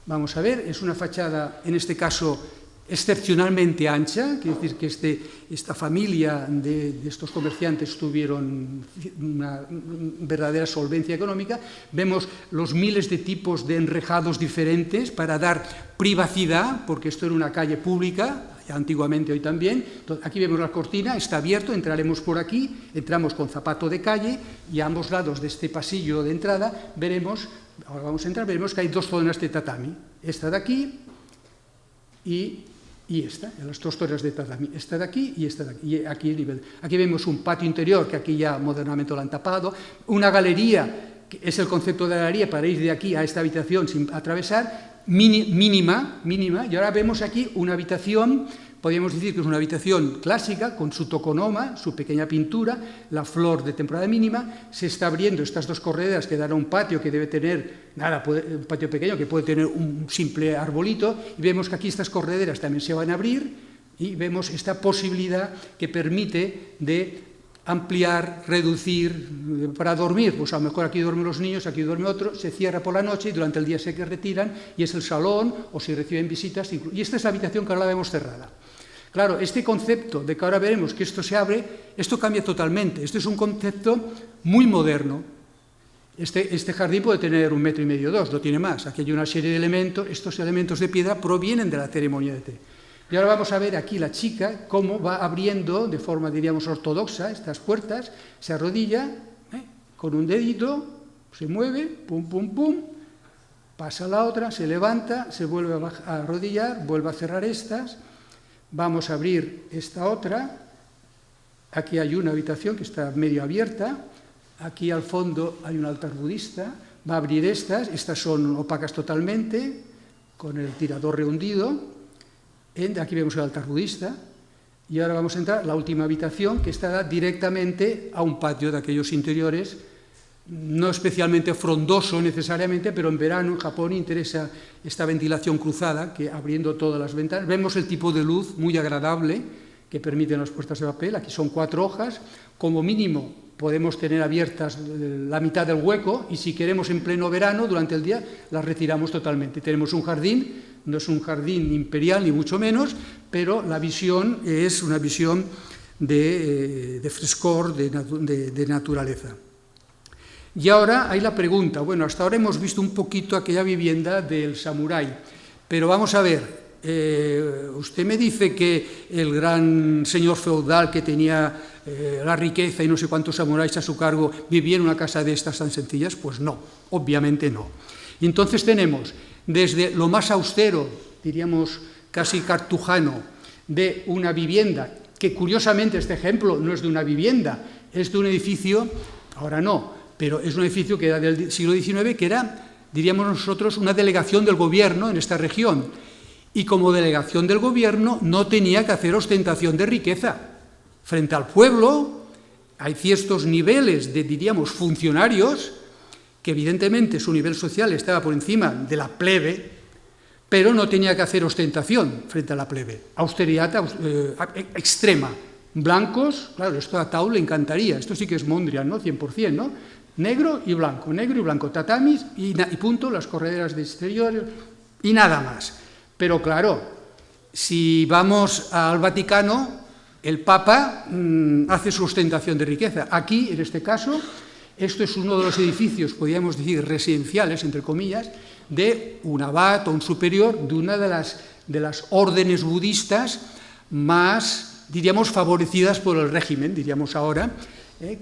Vamos a ver, es una fachada, en este caso, excepcionalmente ancha, quiere decir que esta familia de estos comerciantes tuvieron una verdadera solvencia económica. Vemos los miles de tipos de enrejados diferentes para dar privacidad, porque esto era una calle pública, antiguamente, hoy también. Entonces, aquí vemos la cortina, está abierto, entraremos por aquí, entramos con zapato de calle y a ambos lados de este pasillo de entrada ahora vamos a entrar, veremos que hay dos zonas de tatami, esta de aquí y esta, las dos zonas de tatami, esta de aquí y esta de aquí. Y aquí vemos un patio interior que aquí ya modernamente lo han tapado, una galería, que es el concepto de galería para ir de aquí a esta habitación sin atravesar, mínima, y ahora vemos aquí una habitación, podríamos decir que es una habitación clásica, con su tokonoma, su pequeña pintura, la flor de temporada mínima, se está abriendo estas dos correderas que dan a un patio que debe tener, un patio pequeño que puede tener un simple arbolito, y vemos que aquí estas correderas también se van a abrir, y vemos esta posibilidad que permite de ampliar, reducir, para dormir, pues a lo mejor aquí duermen los niños, aquí duerme otro, se cierra por la noche y durante el día se retiran y es el salón o si reciben visitas, y esta es la habitación que ahora la vemos cerrada. Claro, este concepto de que ahora veremos que esto se abre, esto cambia totalmente, esto es un concepto muy moderno. Este jardín puede tener 1,5 metros, 2, no tiene más, aquí hay una serie de elementos, estos elementos de piedra provienen de la ceremonia de té. Y ahora vamos a ver aquí la chica cómo va abriendo de forma, diríamos, ortodoxa estas puertas, se arrodilla, con un dedito, se mueve, pum, pum, pum, pasa la otra, se levanta, se vuelve a arrodillar, vuelve a cerrar estas, vamos a abrir esta otra, aquí hay una habitación que está medio abierta, aquí al fondo hay un altar budista, va a abrir estas son opacas totalmente, con el tirador rehundido. Aquí vemos el altar budista y ahora vamos a entrar a la última habitación que está directamente a un patio de aquellos interiores, no especialmente frondoso necesariamente, pero en verano en Japón interesa esta ventilación cruzada, que abriendo todas las ventanas, vemos el tipo de luz muy agradable que permiten las puertas de papel. Aquí son 4 hojas, como mínimo podemos tener abiertas la mitad del hueco y si queremos en pleno verano, durante el día, las retiramos totalmente. Tenemos un jardín, no es un jardín imperial ni mucho menos, pero la visión es una visión de frescor, de naturaleza. Y ahora hay la pregunta, bueno, hasta ahora hemos visto un poquito aquella vivienda del samurái, pero vamos a ver, usted me dice que el gran señor feudal que tenía la riqueza y no sé cuántos samuráis a su cargo vivía en una casa de estas tan sencillas, pues no, obviamente no. Y entonces tenemos desde lo más austero, diríamos casi cartujano, de una vivienda, que curiosamente este ejemplo no es de una vivienda, es de un edificio, ahora no, pero es un edificio que era del siglo XIX, que era, diríamos nosotros, una delegación del gobierno en esta región. Y como delegación del gobierno no tenía que hacer ostentación de riqueza. Frente al pueblo hay ciertos niveles de, diríamos, funcionarios, que evidentemente su nivel social estaba por encima de la plebe, pero no tenía que hacer ostentación frente a la plebe. Austeridad extrema. Blancos, claro, esto a Tau le encantaría, esto sí que es Mondrian, ¿no? 100%, ¿no? Negro y blanco, tatamis y punto, las correderas de exteriores y nada más. Pero claro, si vamos al Vaticano, el Papa hace su ostentación de riqueza. Aquí, en este caso, esto es uno de los edificios, podríamos decir, residenciales, entre comillas, de un abad o un superior de una de las órdenes budistas más, diríamos, favorecidas por el régimen, diríamos ahora,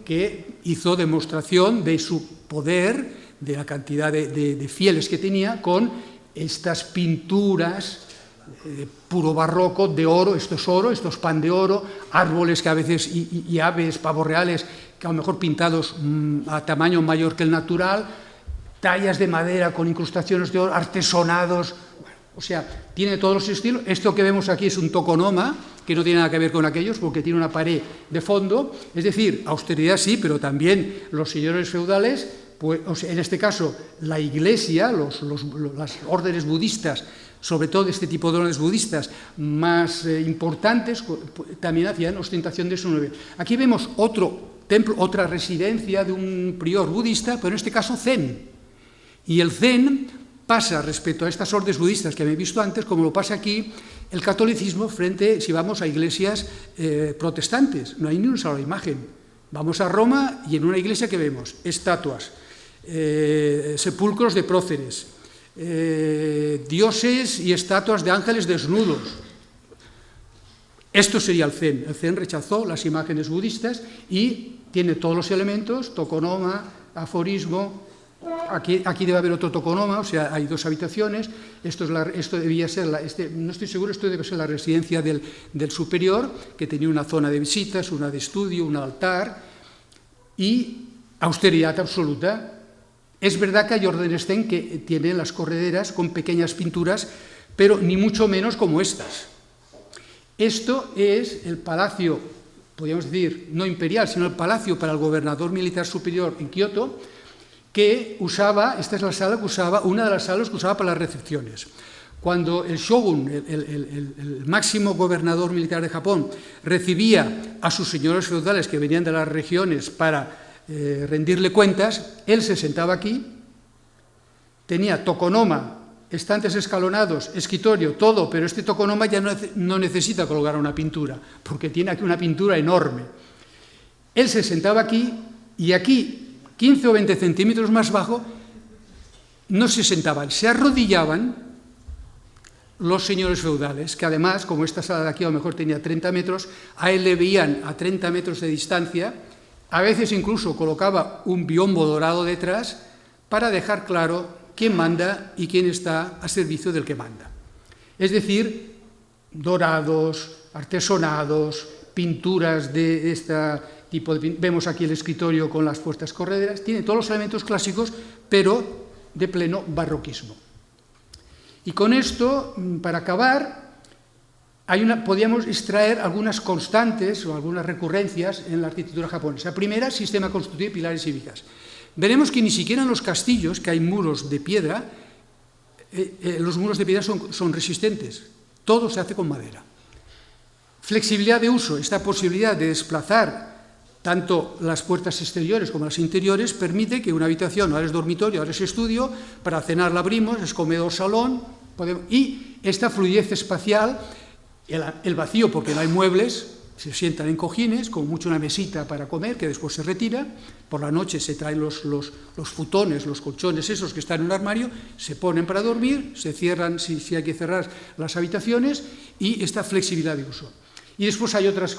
que hizo demostración de su poder, de la cantidad de fieles que tenía, con estas pinturas puro barroco de oro, esto es pan de oro, árboles que a veces y aves, pavos reales, que a lo mejor pintados a tamaño mayor que el natural, tallas de madera con incrustaciones de oro, artesonados, bueno, o sea, tiene todos los estilos. Esto que vemos aquí es un tokonoma, que no tiene nada que ver con aquellos, porque tiene una pared de fondo, es decir, austeridad sí, pero también los señores feudales, pues, o sea, en este caso la iglesia, las órdenes budistas, sobre todo este tipo de órdenes budistas más importantes, también hacían ostentación de su nivel. Aquí vemos otro templo, otra residencia de un prior budista, pero en este caso zen. Y el zen pasa respecto a estas órdenes budistas que habéis visto antes, como lo pasa aquí el catolicismo frente, si vamos a iglesias protestantes, no hay ni una sola imagen. Vamos a Roma y en una iglesia que vemos estatuas, sepulcros de próceres, dioses y estatuas de ángeles desnudos. Esto sería el zen. El zen rechazó las imágenes budistas y tiene todos los elementos, tokonoma, aforismo. Aquí debe haber otro tokonoma, o sea, hay dos habitaciones. Esto debía ser, no estoy seguro, esto debe ser la residencia del superior, que tenía una zona de visitas, una de estudio, un altar y austeridad absoluta. Es verdad que hay órdenes zen que tienen las correderas con pequeñas pinturas, pero ni mucho menos como estas. Esto es el palacio, podríamos decir, no imperial, sino el palacio para el gobernador militar superior en Kioto, que usaba, esta es la sala que usaba, una de las salas que usaba para las recepciones. Cuando el shogun, el máximo gobernador militar de Japón, recibía a sus señores feudales que venían de las regiones para rendirle cuentas, él se sentaba aquí, tenía tokonoma, estantes escalonados, escritorio, todo, pero este tokonoma ya no necesita colgar una pintura, porque tiene aquí una pintura enorme. Él se sentaba aquí y aquí, 15 o 20 centímetros más bajo, no se sentaban, se arrodillaban los señores feudales, que además, como esta sala de aquí a lo mejor tenía 30 metros, a él le veían a 30 metros de distancia, a veces incluso colocaba un biombo dorado detrás para dejar claro quién manda y quién está a servicio del que manda. Es decir, dorados, artesonados, pinturas de este tipo de... Vemos aquí el escritorio con las puertas correderas, tiene todos los elementos clásicos, pero de pleno barroquismo. Y con esto, para acabar, podríamos extraer algunas constantes o algunas recurrencias en la arquitectura japonesa. Primera, sistema constitutivo y pilares y vigas. Veremos que ni siquiera en los castillos, que hay muros de piedra, los muros de piedra son resistentes. Todo se hace con madera. Flexibilidad de uso. Esta posibilidad de desplazar tanto las puertas exteriores como las interiores permite que una habitación, ahora es dormitorio, ahora es estudio, para cenar la abrimos, es comedor, salón, y esta fluidez espacial, el vacío porque no hay muebles, se sientan en cojines, con mucho una mesita para comer, que después se retira. Por la noche se traen los futones, los colchones esos que están en un armario, se ponen para dormir, se cierran si hay que cerrar las habitaciones, y esta flexibilidad de uso. Y después hay otras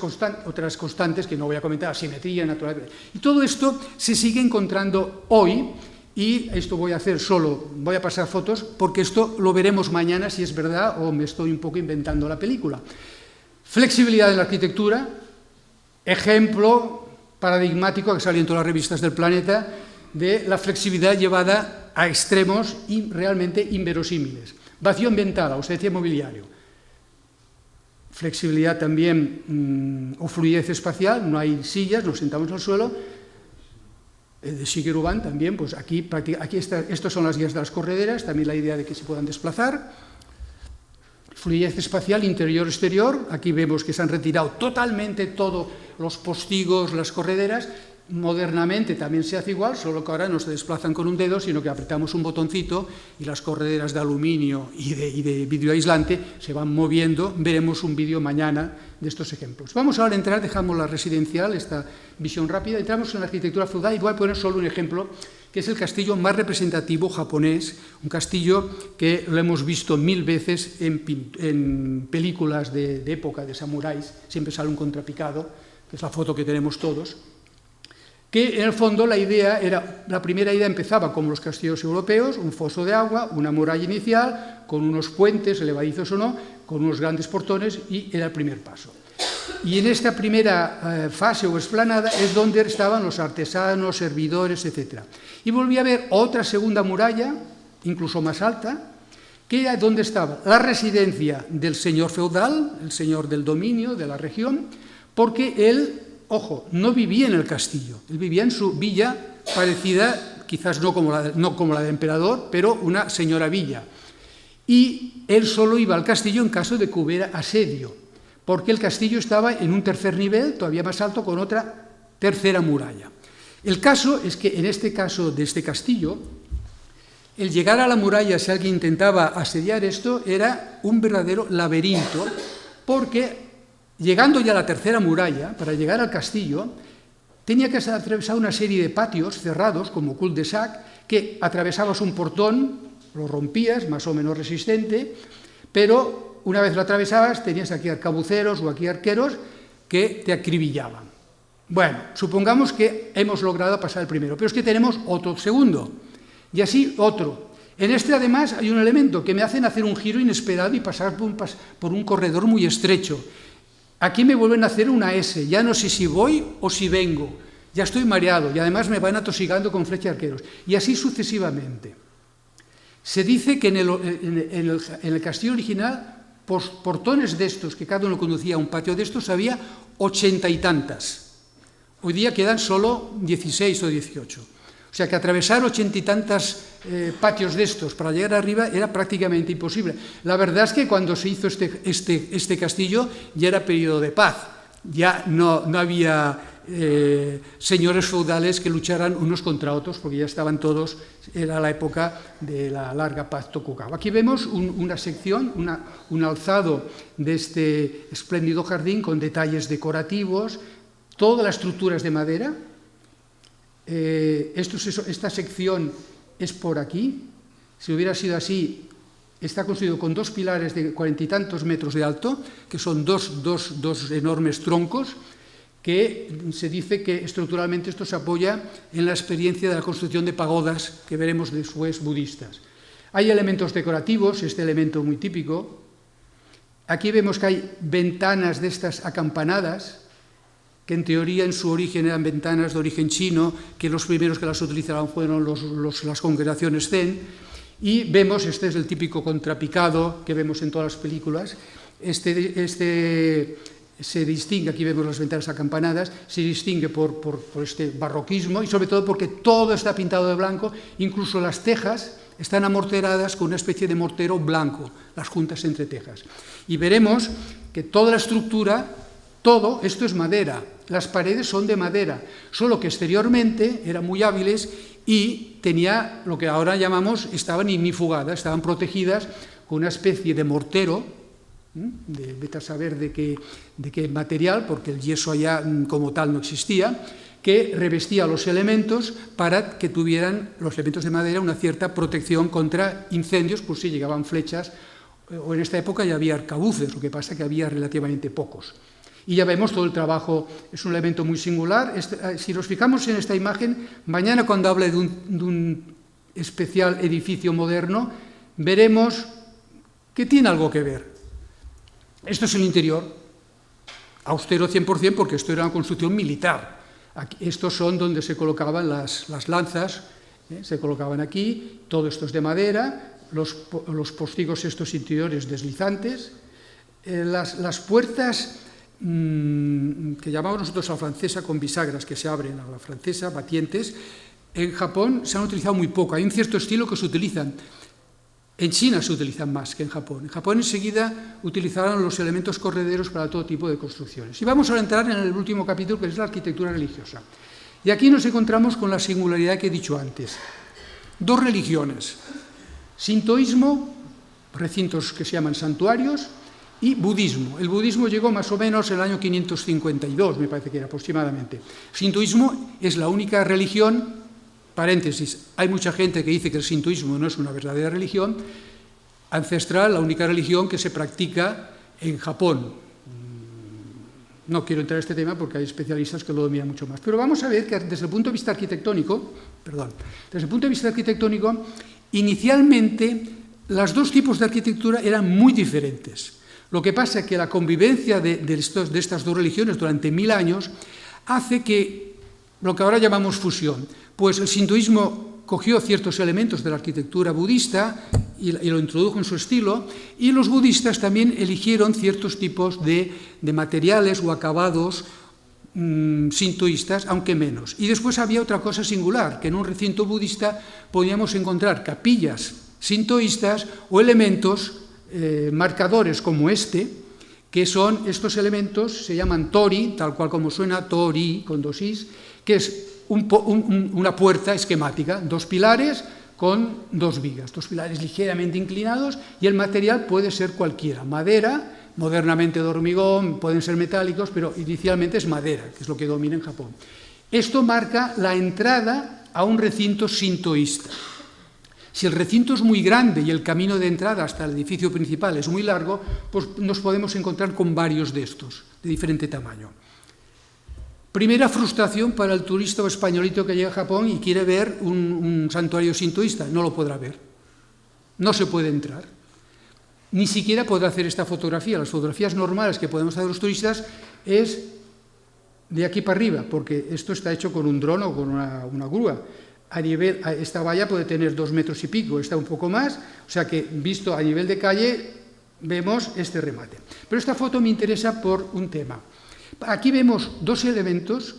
constantes que no voy a comentar, simetría, naturaleza. Y todo esto se sigue encontrando hoy, y esto voy a pasar fotos, porque esto lo veremos mañana si es verdad o me estoy un poco inventando la película. Flexibilidad en la arquitectura, ejemplo paradigmático que sale en todas las revistas del planeta de la flexibilidad llevada a extremos y realmente inverosímiles. Vacío ambiental, ausencia mobiliario. Flexibilidad también o fluidez espacial, no hay sillas, nos sentamos al suelo. De Shigeru Ban también, pues aquí estos son las guías de las correderas, también la idea de que se puedan desplazar. Fluidez espacial, interior-exterior, aquí vemos que se han retirado totalmente todos los postigos, las correderas. Modernamente también se hace igual, solo que ahora no se desplazan con un dedo, sino que apretamos un botoncito y las correderas de aluminio y de vidrio aislante se van moviendo. Veremos un vídeo mañana de estos ejemplos. Vamos ahora a entrar, dejamos la residencial, esta visión rápida, entramos en la arquitectura feudal y voy a poner solo un ejemplo, que es el castillo más representativo japonés, un castillo que lo hemos visto 1000 veces en películas de época, de samuráis, siempre sale un contrapicado, que es la foto que tenemos todos, que en el fondo la primera idea empezaba como los castillos europeos, un foso de agua, una muralla inicial, con unos puentes, elevadizos o no, con unos grandes portones, y era el primer paso. Y en esta primera fase o explanada es donde estaban los artesanos, servidores, etc. Y volví a ver otra segunda muralla, incluso más alta, que era donde estaba la residencia del señor feudal, el señor del dominio, de la región, porque él, ojo, no vivía en el castillo, él vivía en su villa parecida, quizás no como la del emperador, pero una señora villa. Y él solo iba al castillo en caso de que hubiera asedio, porque el castillo estaba en un tercer nivel, todavía más alto, con otra tercera muralla. El caso es que en este caso de este castillo, el llegar a la muralla, si alguien intentaba asediar esto, era un verdadero laberinto, porque llegando ya a la tercera muralla, para llegar al castillo, tenía que atravesar una serie de patios cerrados, como cul-de-sac, que atravesabas un portón, lo rompías, más o menos resistente, pero una vez lo atravesabas tenías aquí arcabuceros o aquí arqueros que te acribillaban. Bueno, supongamos que hemos logrado pasar el primero, pero es que tenemos otro segundo, y así otro. En este, además, hay un elemento que me hacen hacer un giro inesperado y pasar por un corredor muy estrecho. Aquí me vuelven a hacer una S, ya no sé si voy o si vengo, ya estoy mareado y además me van atosigando con flecha de arqueros, y así sucesivamente. Se dice que en el castillo original, portones de estos, que cada uno conducía a un patio de estos, había 80 y tantas. Hoy día quedan solo 16 o 18. O sea que atravesar 80 y tantas patios de estos para llegar arriba era prácticamente imposible. La verdad es que cuando se hizo este castillo ya era periodo de paz, ya no había señores feudales que lucharan unos contra otros, porque ya estaban todos, era la época de la larga paz Tokugawa. Aquí vemos una sección, un alzado de este espléndido jardín con detalles decorativos, toda la estructura es de madera. Esta sección es por aquí. Si hubiera sido así, está construido con dos pilares de 40 y tantos metros de alto, que son dos enormes troncos, que se dice que estructuralmente esto se apoya en la experiencia de la construcción de pagodas que veremos después budistas. Hay elementos decorativos, este elemento muy típico. Aquí vemos que hay ventanas de estas acampanadas, que en teoría en su origen eran ventanas de origen chino, que los primeros que las utilizaron fueron las congregaciones Zen, y vemos, este es el típico contrapicado que vemos en todas las películas, se distingue, aquí vemos las ventanas acampanadas, se distingue por este barroquismo y sobre todo porque todo está pintado de blanco, incluso las tejas están amorteradas con una especie de mortero blanco, las juntas entre tejas. Y veremos que toda la estructura, todo esto es madera, las paredes son de madera, solo que exteriormente eran muy hábiles y tenía lo que ahora llamamos, estaban ignifugadas, estaban protegidas con una especie de mortero vete a saber de qué material, porque el yeso allá como tal no existía, que revestía los elementos para que tuvieran los elementos de madera una cierta protección contra incendios, por si llegaban flechas, o en esta época ya había arcabuces, lo que pasa que había relativamente pocos. Y ya vemos todo el trabajo, es un elemento muy singular. Si nos fijamos en esta imagen, mañana cuando hable de un especial edificio moderno, veremos que tiene algo que ver. Esto es el interior, austero 100%, porque esto era una construcción militar. Estos son donde se colocaban las lanzas, se colocaban aquí, todo esto es de madera, los postigos estos interiores deslizantes, las puertas que llamamos nosotros a la francesa con bisagras que se abren a la francesa, batientes, en Japón se han utilizado muy poco, hay un cierto estilo que se utilizan. En China se utilizan más que en Japón. En Japón enseguida utilizaron los elementos correderos para todo tipo de construcciones. Y vamos a entrar en el último capítulo, que es la arquitectura religiosa. Y aquí nos encontramos con la singularidad que he dicho antes. Dos religiones, sintoísmo, recintos que se llaman santuarios, y budismo. El budismo llegó más o menos en el año 552, me parece que era aproximadamente. Sintoísmo es la única religión, paréntesis, hay mucha gente que dice que el sintoísmo no es una verdadera religión, ancestral, la única religión que se practica en Japón. No quiero entrar en este tema porque hay especialistas que lo dominan mucho más. Pero vamos a ver que desde el punto de vista arquitectónico, inicialmente los dos tipos de arquitectura eran muy diferentes. Lo que pasa es que la convivencia de estas dos religiones durante 1000 años hace que lo que ahora llamamos fusión, pues el sintoísmo cogió ciertos elementos de la arquitectura budista y lo introdujo en su estilo, y los budistas también eligieron ciertos tipos de materiales o acabados sintoístas, aunque menos. Y después había otra cosa singular, que en un recinto budista podíamos encontrar capillas sintoístas o elementos marcadores como este, que son estos elementos, se llaman tori, tal cual como suena, tori, con dos is, que es una puerta esquemática, dos pilares con dos vigas, dos pilares ligeramente inclinados, y el material puede ser cualquiera, madera, modernamente de hormigón, pueden ser metálicos, pero inicialmente es madera, que es lo que domina en Japón. Esto marca la entrada a un recinto sintoísta. Si el recinto es muy grande y el camino de entrada hasta el edificio principal es muy largo, pues nos podemos encontrar con varios de estos, de diferente tamaño. Primera frustración para el turista o españolito que llega a Japón y quiere ver un santuario sintoísta, no lo podrá ver. No se puede entrar. Ni siquiera podrá hacer esta fotografía. Las fotografías normales que podemos hacer los turistas es de aquí para arriba, porque esto está hecho con un dron o con una grúa. Esta valla puede tener 2 metros y pico, esta un poco más, o sea que visto a nivel de calle vemos este remate. Pero esta foto me interesa por un tema. Aquí vemos dos elementos,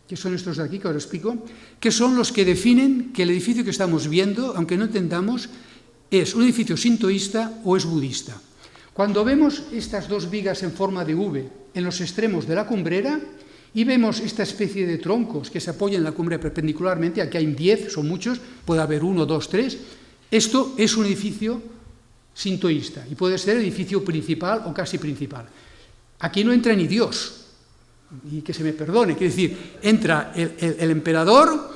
que son estos de aquí, que ahora explico, que son los que definen que el edificio que estamos viendo, aunque no entendamos, es un edificio sintoísta o es budista. Cuando vemos estas dos vigas en forma de V en los extremos de la cumbrera, y vemos esta especie de troncos que se apoyan en la cumbre perpendicularmente, aquí hay 10, son muchos, puede haber 1, 2, 3, esto es un edificio sintoísta y puede ser edificio principal o casi principal. Aquí no entra ni Dios, y que se me perdone, quiere decir, entra el emperador,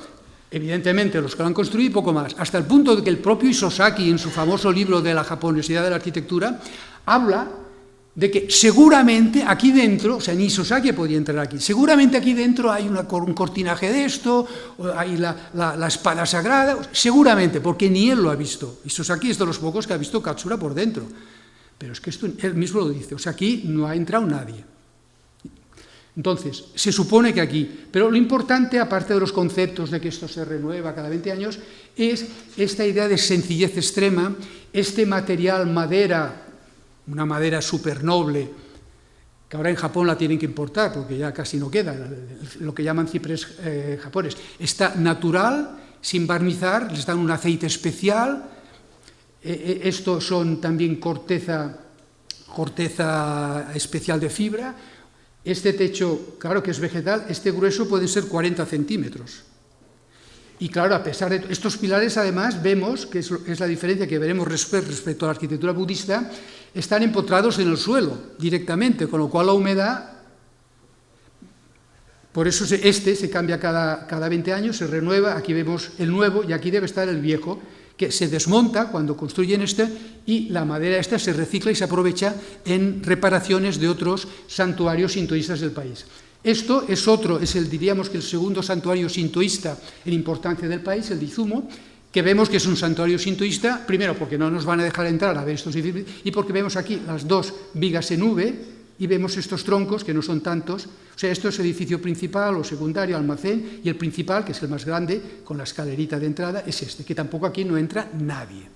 evidentemente los que lo han construido y poco más, hasta el punto de que el propio Isozaki, en su famoso libro de la japonesidad de la arquitectura, habla de que seguramente aquí dentro, o sea, ni Isozaki podía entrar aquí, seguramente aquí dentro hay un cortinaje de esto, hay la espada sagrada, seguramente, porque ni él lo ha visto. Isozaki es de los pocos que ha visto Katsura por dentro, pero es que esto él mismo lo dice, o sea, aquí no ha entrado nadie. Entonces, se supone que aquí, pero lo importante, aparte de los conceptos de que esto se renueva cada 20 años, es esta idea de sencillez extrema, este material madera, una madera súper noble, que ahora en Japón la tienen que importar, porque ya casi no queda, lo que llaman ciprés japonés. Está natural, sin barnizar, les dan un aceite especial, estos son también corteza especial de fibra. Este techo, claro que es vegetal, este grueso puede ser 40 centímetros. Y claro, a pesar de estos pilares, además, vemos, que es la diferencia que veremos respecto a la arquitectura budista, están empotrados en el suelo directamente, con lo cual la humedad, por eso se cambia cada 20 años, se renueva, aquí vemos el nuevo y aquí debe estar el viejo, que se desmonta cuando construyen y la madera esta se recicla y se aprovecha en reparaciones de otros santuarios sintoístas del país. Esto diríamos que el segundo santuario sintoísta en importancia del país, el de Izumo, que vemos que es un santuario sintoísta, primero porque no nos van a dejar entrar a ver estos edificios, y porque vemos aquí las dos vigas en V, y vemos estos troncos, que no son tantos, o sea, esto es el edificio principal o secundario, almacén, y el principal, que es el más grande, con la escalerita de entrada, es este, que tampoco aquí no entra nadie.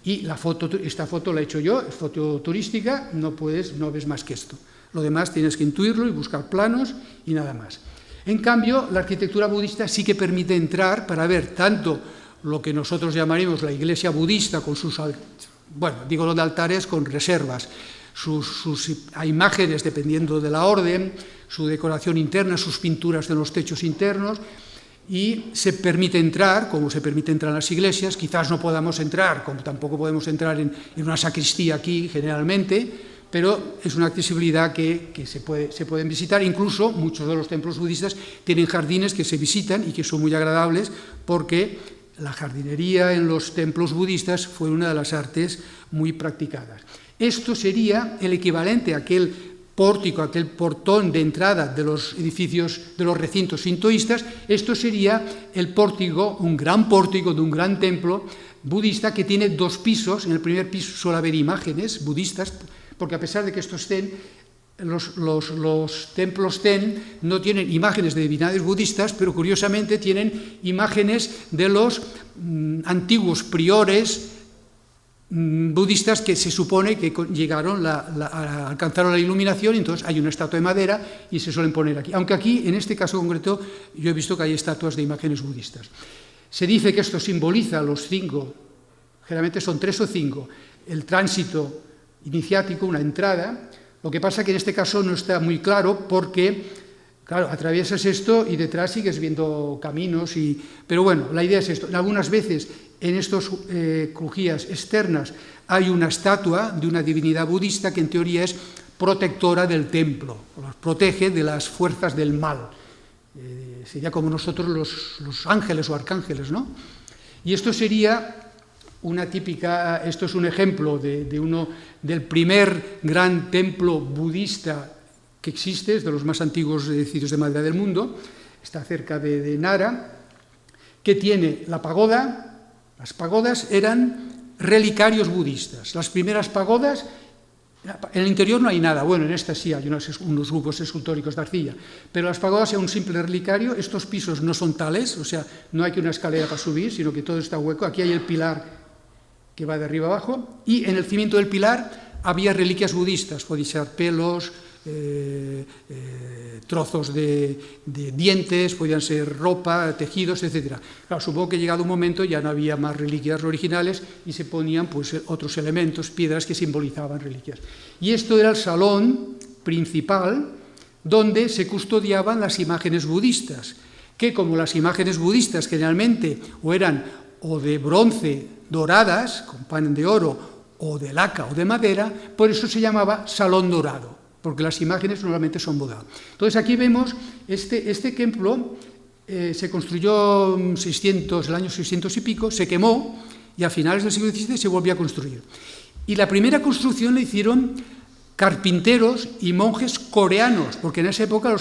Y esta foto la he hecho yo, es foto turística, no ves más que esto. Lo demás tienes que intuirlo y buscar planos y nada más. En cambio, la arquitectura budista sí que permite entrar para ver tanto lo que nosotros llamaremos la iglesia budista con sus, digo lo de altares con reservas, sus imágenes dependiendo de la orden, su decoración interna, sus pinturas de los techos internos, y se permite entrar, como se permite entrar en las iglesias. Quizás no podamos entrar, como tampoco podemos entrar en una sacristía aquí generalmente, pero es una accesibilidad que se pueden visitar. Incluso muchos de los templos budistas tienen jardines que se visitan y que son muy agradables, porque la jardinería en los templos budistas fue una de las artes muy practicadas. Esto sería el equivalente a aquel pórtico, aquel portón de entrada de los edificios, de los recintos sintoístas. Esto sería el pórtico, un gran pórtico de un gran templo budista que tiene 2 pisos. En el primer piso suele haber imágenes budistas, porque a pesar de que estos los templos Zen no tienen imágenes de divinidades budistas, pero curiosamente tienen imágenes de los antiguos priores budistas que se supone que llegaron, alcanzaron la iluminación, y entonces hay una estatua de madera y se suelen poner aquí. Aunque aquí, en este caso concreto, yo he visto que hay estatuas de imágenes budistas. Se dice que esto simboliza los 5, generalmente son 3 o 5, el tránsito iniciático, una entrada. Lo que pasa que en este caso no está muy claro porque, claro, atraviesas esto y detrás sigues viendo caminos, pero bueno, la idea es esto. Algunas veces en estas crujías externas hay una estatua de una divinidad budista que en teoría es protectora del templo, los protege de las fuerzas del mal. Sería como nosotros los ángeles o arcángeles, ¿no? Y esto sería esto es un ejemplo del primer gran templo budista que existe, es de los más antiguos edificios de madera del mundo, está cerca de Nara, que tiene la pagoda. Las pagodas eran relicarios budistas. Las primeras pagodas, en el interior no hay nada, bueno, en esta sí hay unos grupos escultóricos de arcilla, pero las pagodas son un simple relicario. Estos pisos no son tales, o sea, no hay que una escalera para subir, sino que todo está hueco. Aquí hay el pilar que va de arriba abajo, y en el cimiento del pilar había reliquias budistas, podían ser pelos, trozos de dientes, podían ser ropa, tejidos, etc. Claro, supongo que llegado un momento ya no había más reliquias originales y se ponían pues otros elementos, piedras que simbolizaban reliquias. Y esto era el salón principal donde se custodiaban las imágenes budistas, que como las imágenes budistas generalmente eran de bronce doradas, con pan de oro, o de laca o de madera, por eso se llamaba salón dorado, porque las imágenes normalmente son bodadas. Entonces aquí vemos este templo, se construyó el año 600 y pico, se quemó y a finales del siglo XVII se volvió a construir. Y la primera construcción la hicieron carpinteros y monjes coreanos, porque en esa época,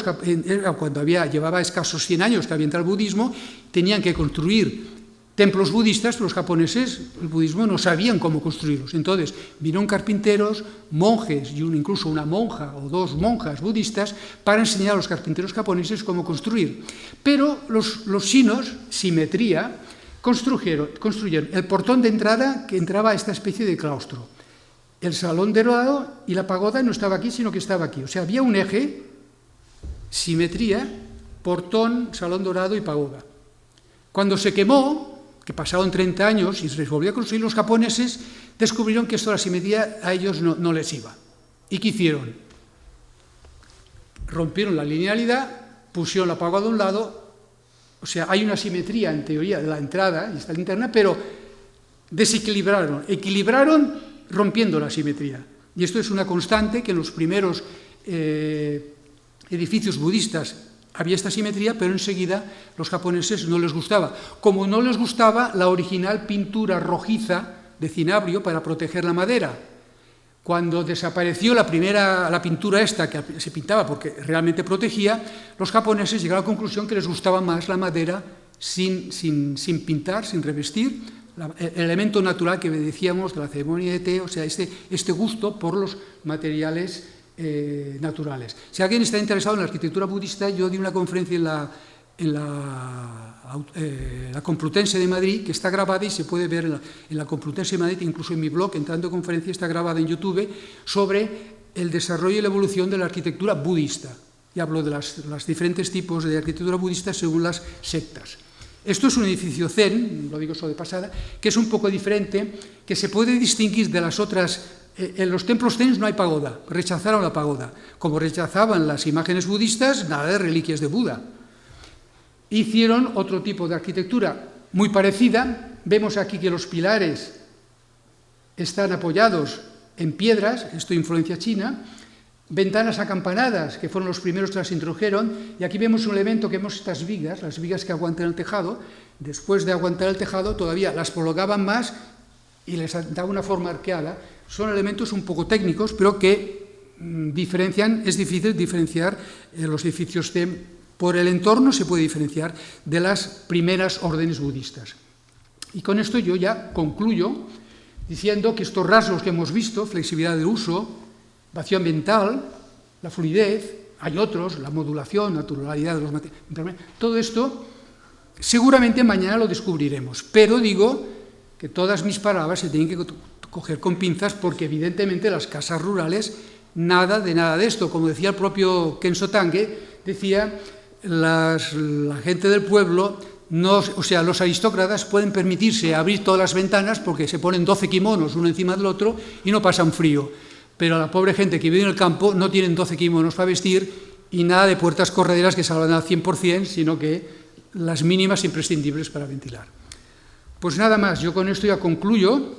cuando llevaba escasos 100 años que había entrado el budismo, tenían que construir templos budistas, pero los japoneses, el budismo, no sabían cómo construirlos. Entonces, vinieron carpinteros, monjes y incluso una monja o 2 monjas budistas para enseñar a los carpinteros japoneses cómo construir. Pero los chinos, simetría, construyeron el portón de entrada que entraba a esta especie de claustro. El salón dorado y la pagoda no estaba aquí, sino que estaba aquí. O sea, había un eje, simetría, portón, salón dorado y pagoda. Cuando se quemó, que pasaron 30 años y se volvió a construir, los japoneses descubrieron que esto de la simetría a ellos no les iba. ¿Y qué hicieron? Rompieron la linealidad, pusieron la pagoda de un lado O sea, hay una simetría en teoría de la entrada y esta linterna, pero equilibraron rompiendo la simetría. Y esto es una constante que en los primeros edificios budistas había esta simetría, pero enseguida los japoneses no les gustaba. Como no les gustaba la original pintura rojiza de cinabrio para proteger la madera. Cuando desapareció la pintura esta que se pintaba porque realmente protegía, los japoneses llegaron a la conclusión que les gustaba más la madera sin pintar, sin revestir, el elemento natural que decíamos de la ceremonia de té, o sea, este gusto por los materiales naturales. Si alguien está interesado en la arquitectura budista, yo di una conferencia en la Complutense de Madrid, que está grabada y se puede ver en la Complutense de Madrid, incluso en mi blog, entrando en conferencia, está grabada en YouTube, sobre el desarrollo y la evolución de la arquitectura budista. Y hablo de los diferentes tipos de arquitectura budista según las sectas. Esto es un edificio zen, lo digo solo de pasada, que es un poco diferente, que se puede distinguir de las otras. En los templos zen no hay pagoda, rechazaron la pagoda. Como rechazaban las imágenes budistas, nada de reliquias de Buda. Hicieron otro tipo de arquitectura muy parecida. Vemos aquí que los pilares están apoyados en piedras, esto influencia china, ventanas acampanadas, que fueron los primeros que las introdujeron, y aquí vemos un elemento que vemos estas vigas, las vigas que aguantan el tejado. Después de aguantar el tejado todavía las prolongaban más y les daba una forma arqueada. Son elementos un poco técnicos, pero que es difícil diferenciar los edificios zen. Por el entorno se puede diferenciar de las primeras órdenes budistas. Y con esto yo ya concluyo diciendo que estos rasgos que hemos visto, flexibilidad de uso, vacío ambiental, la fluidez, hay otros, la modulación, naturalidad de los materiales, todo esto seguramente mañana lo descubriremos, pero digo que todas mis palabras se tienen que coger con pinzas porque evidentemente las casas rurales, nada de esto, como decía el propio Kenzo Tange, decía, la gente del pueblo, o sea, los aristócratas pueden permitirse abrir todas las ventanas porque se ponen 12 kimonos uno encima del otro y no pasan frío. Pero la pobre gente que vive en el campo no tienen 12 kimonos para vestir y nada de puertas correderas que salgan al 100%, sino que las mínimas imprescindibles para ventilar. Pues nada más, yo con esto ya concluyo.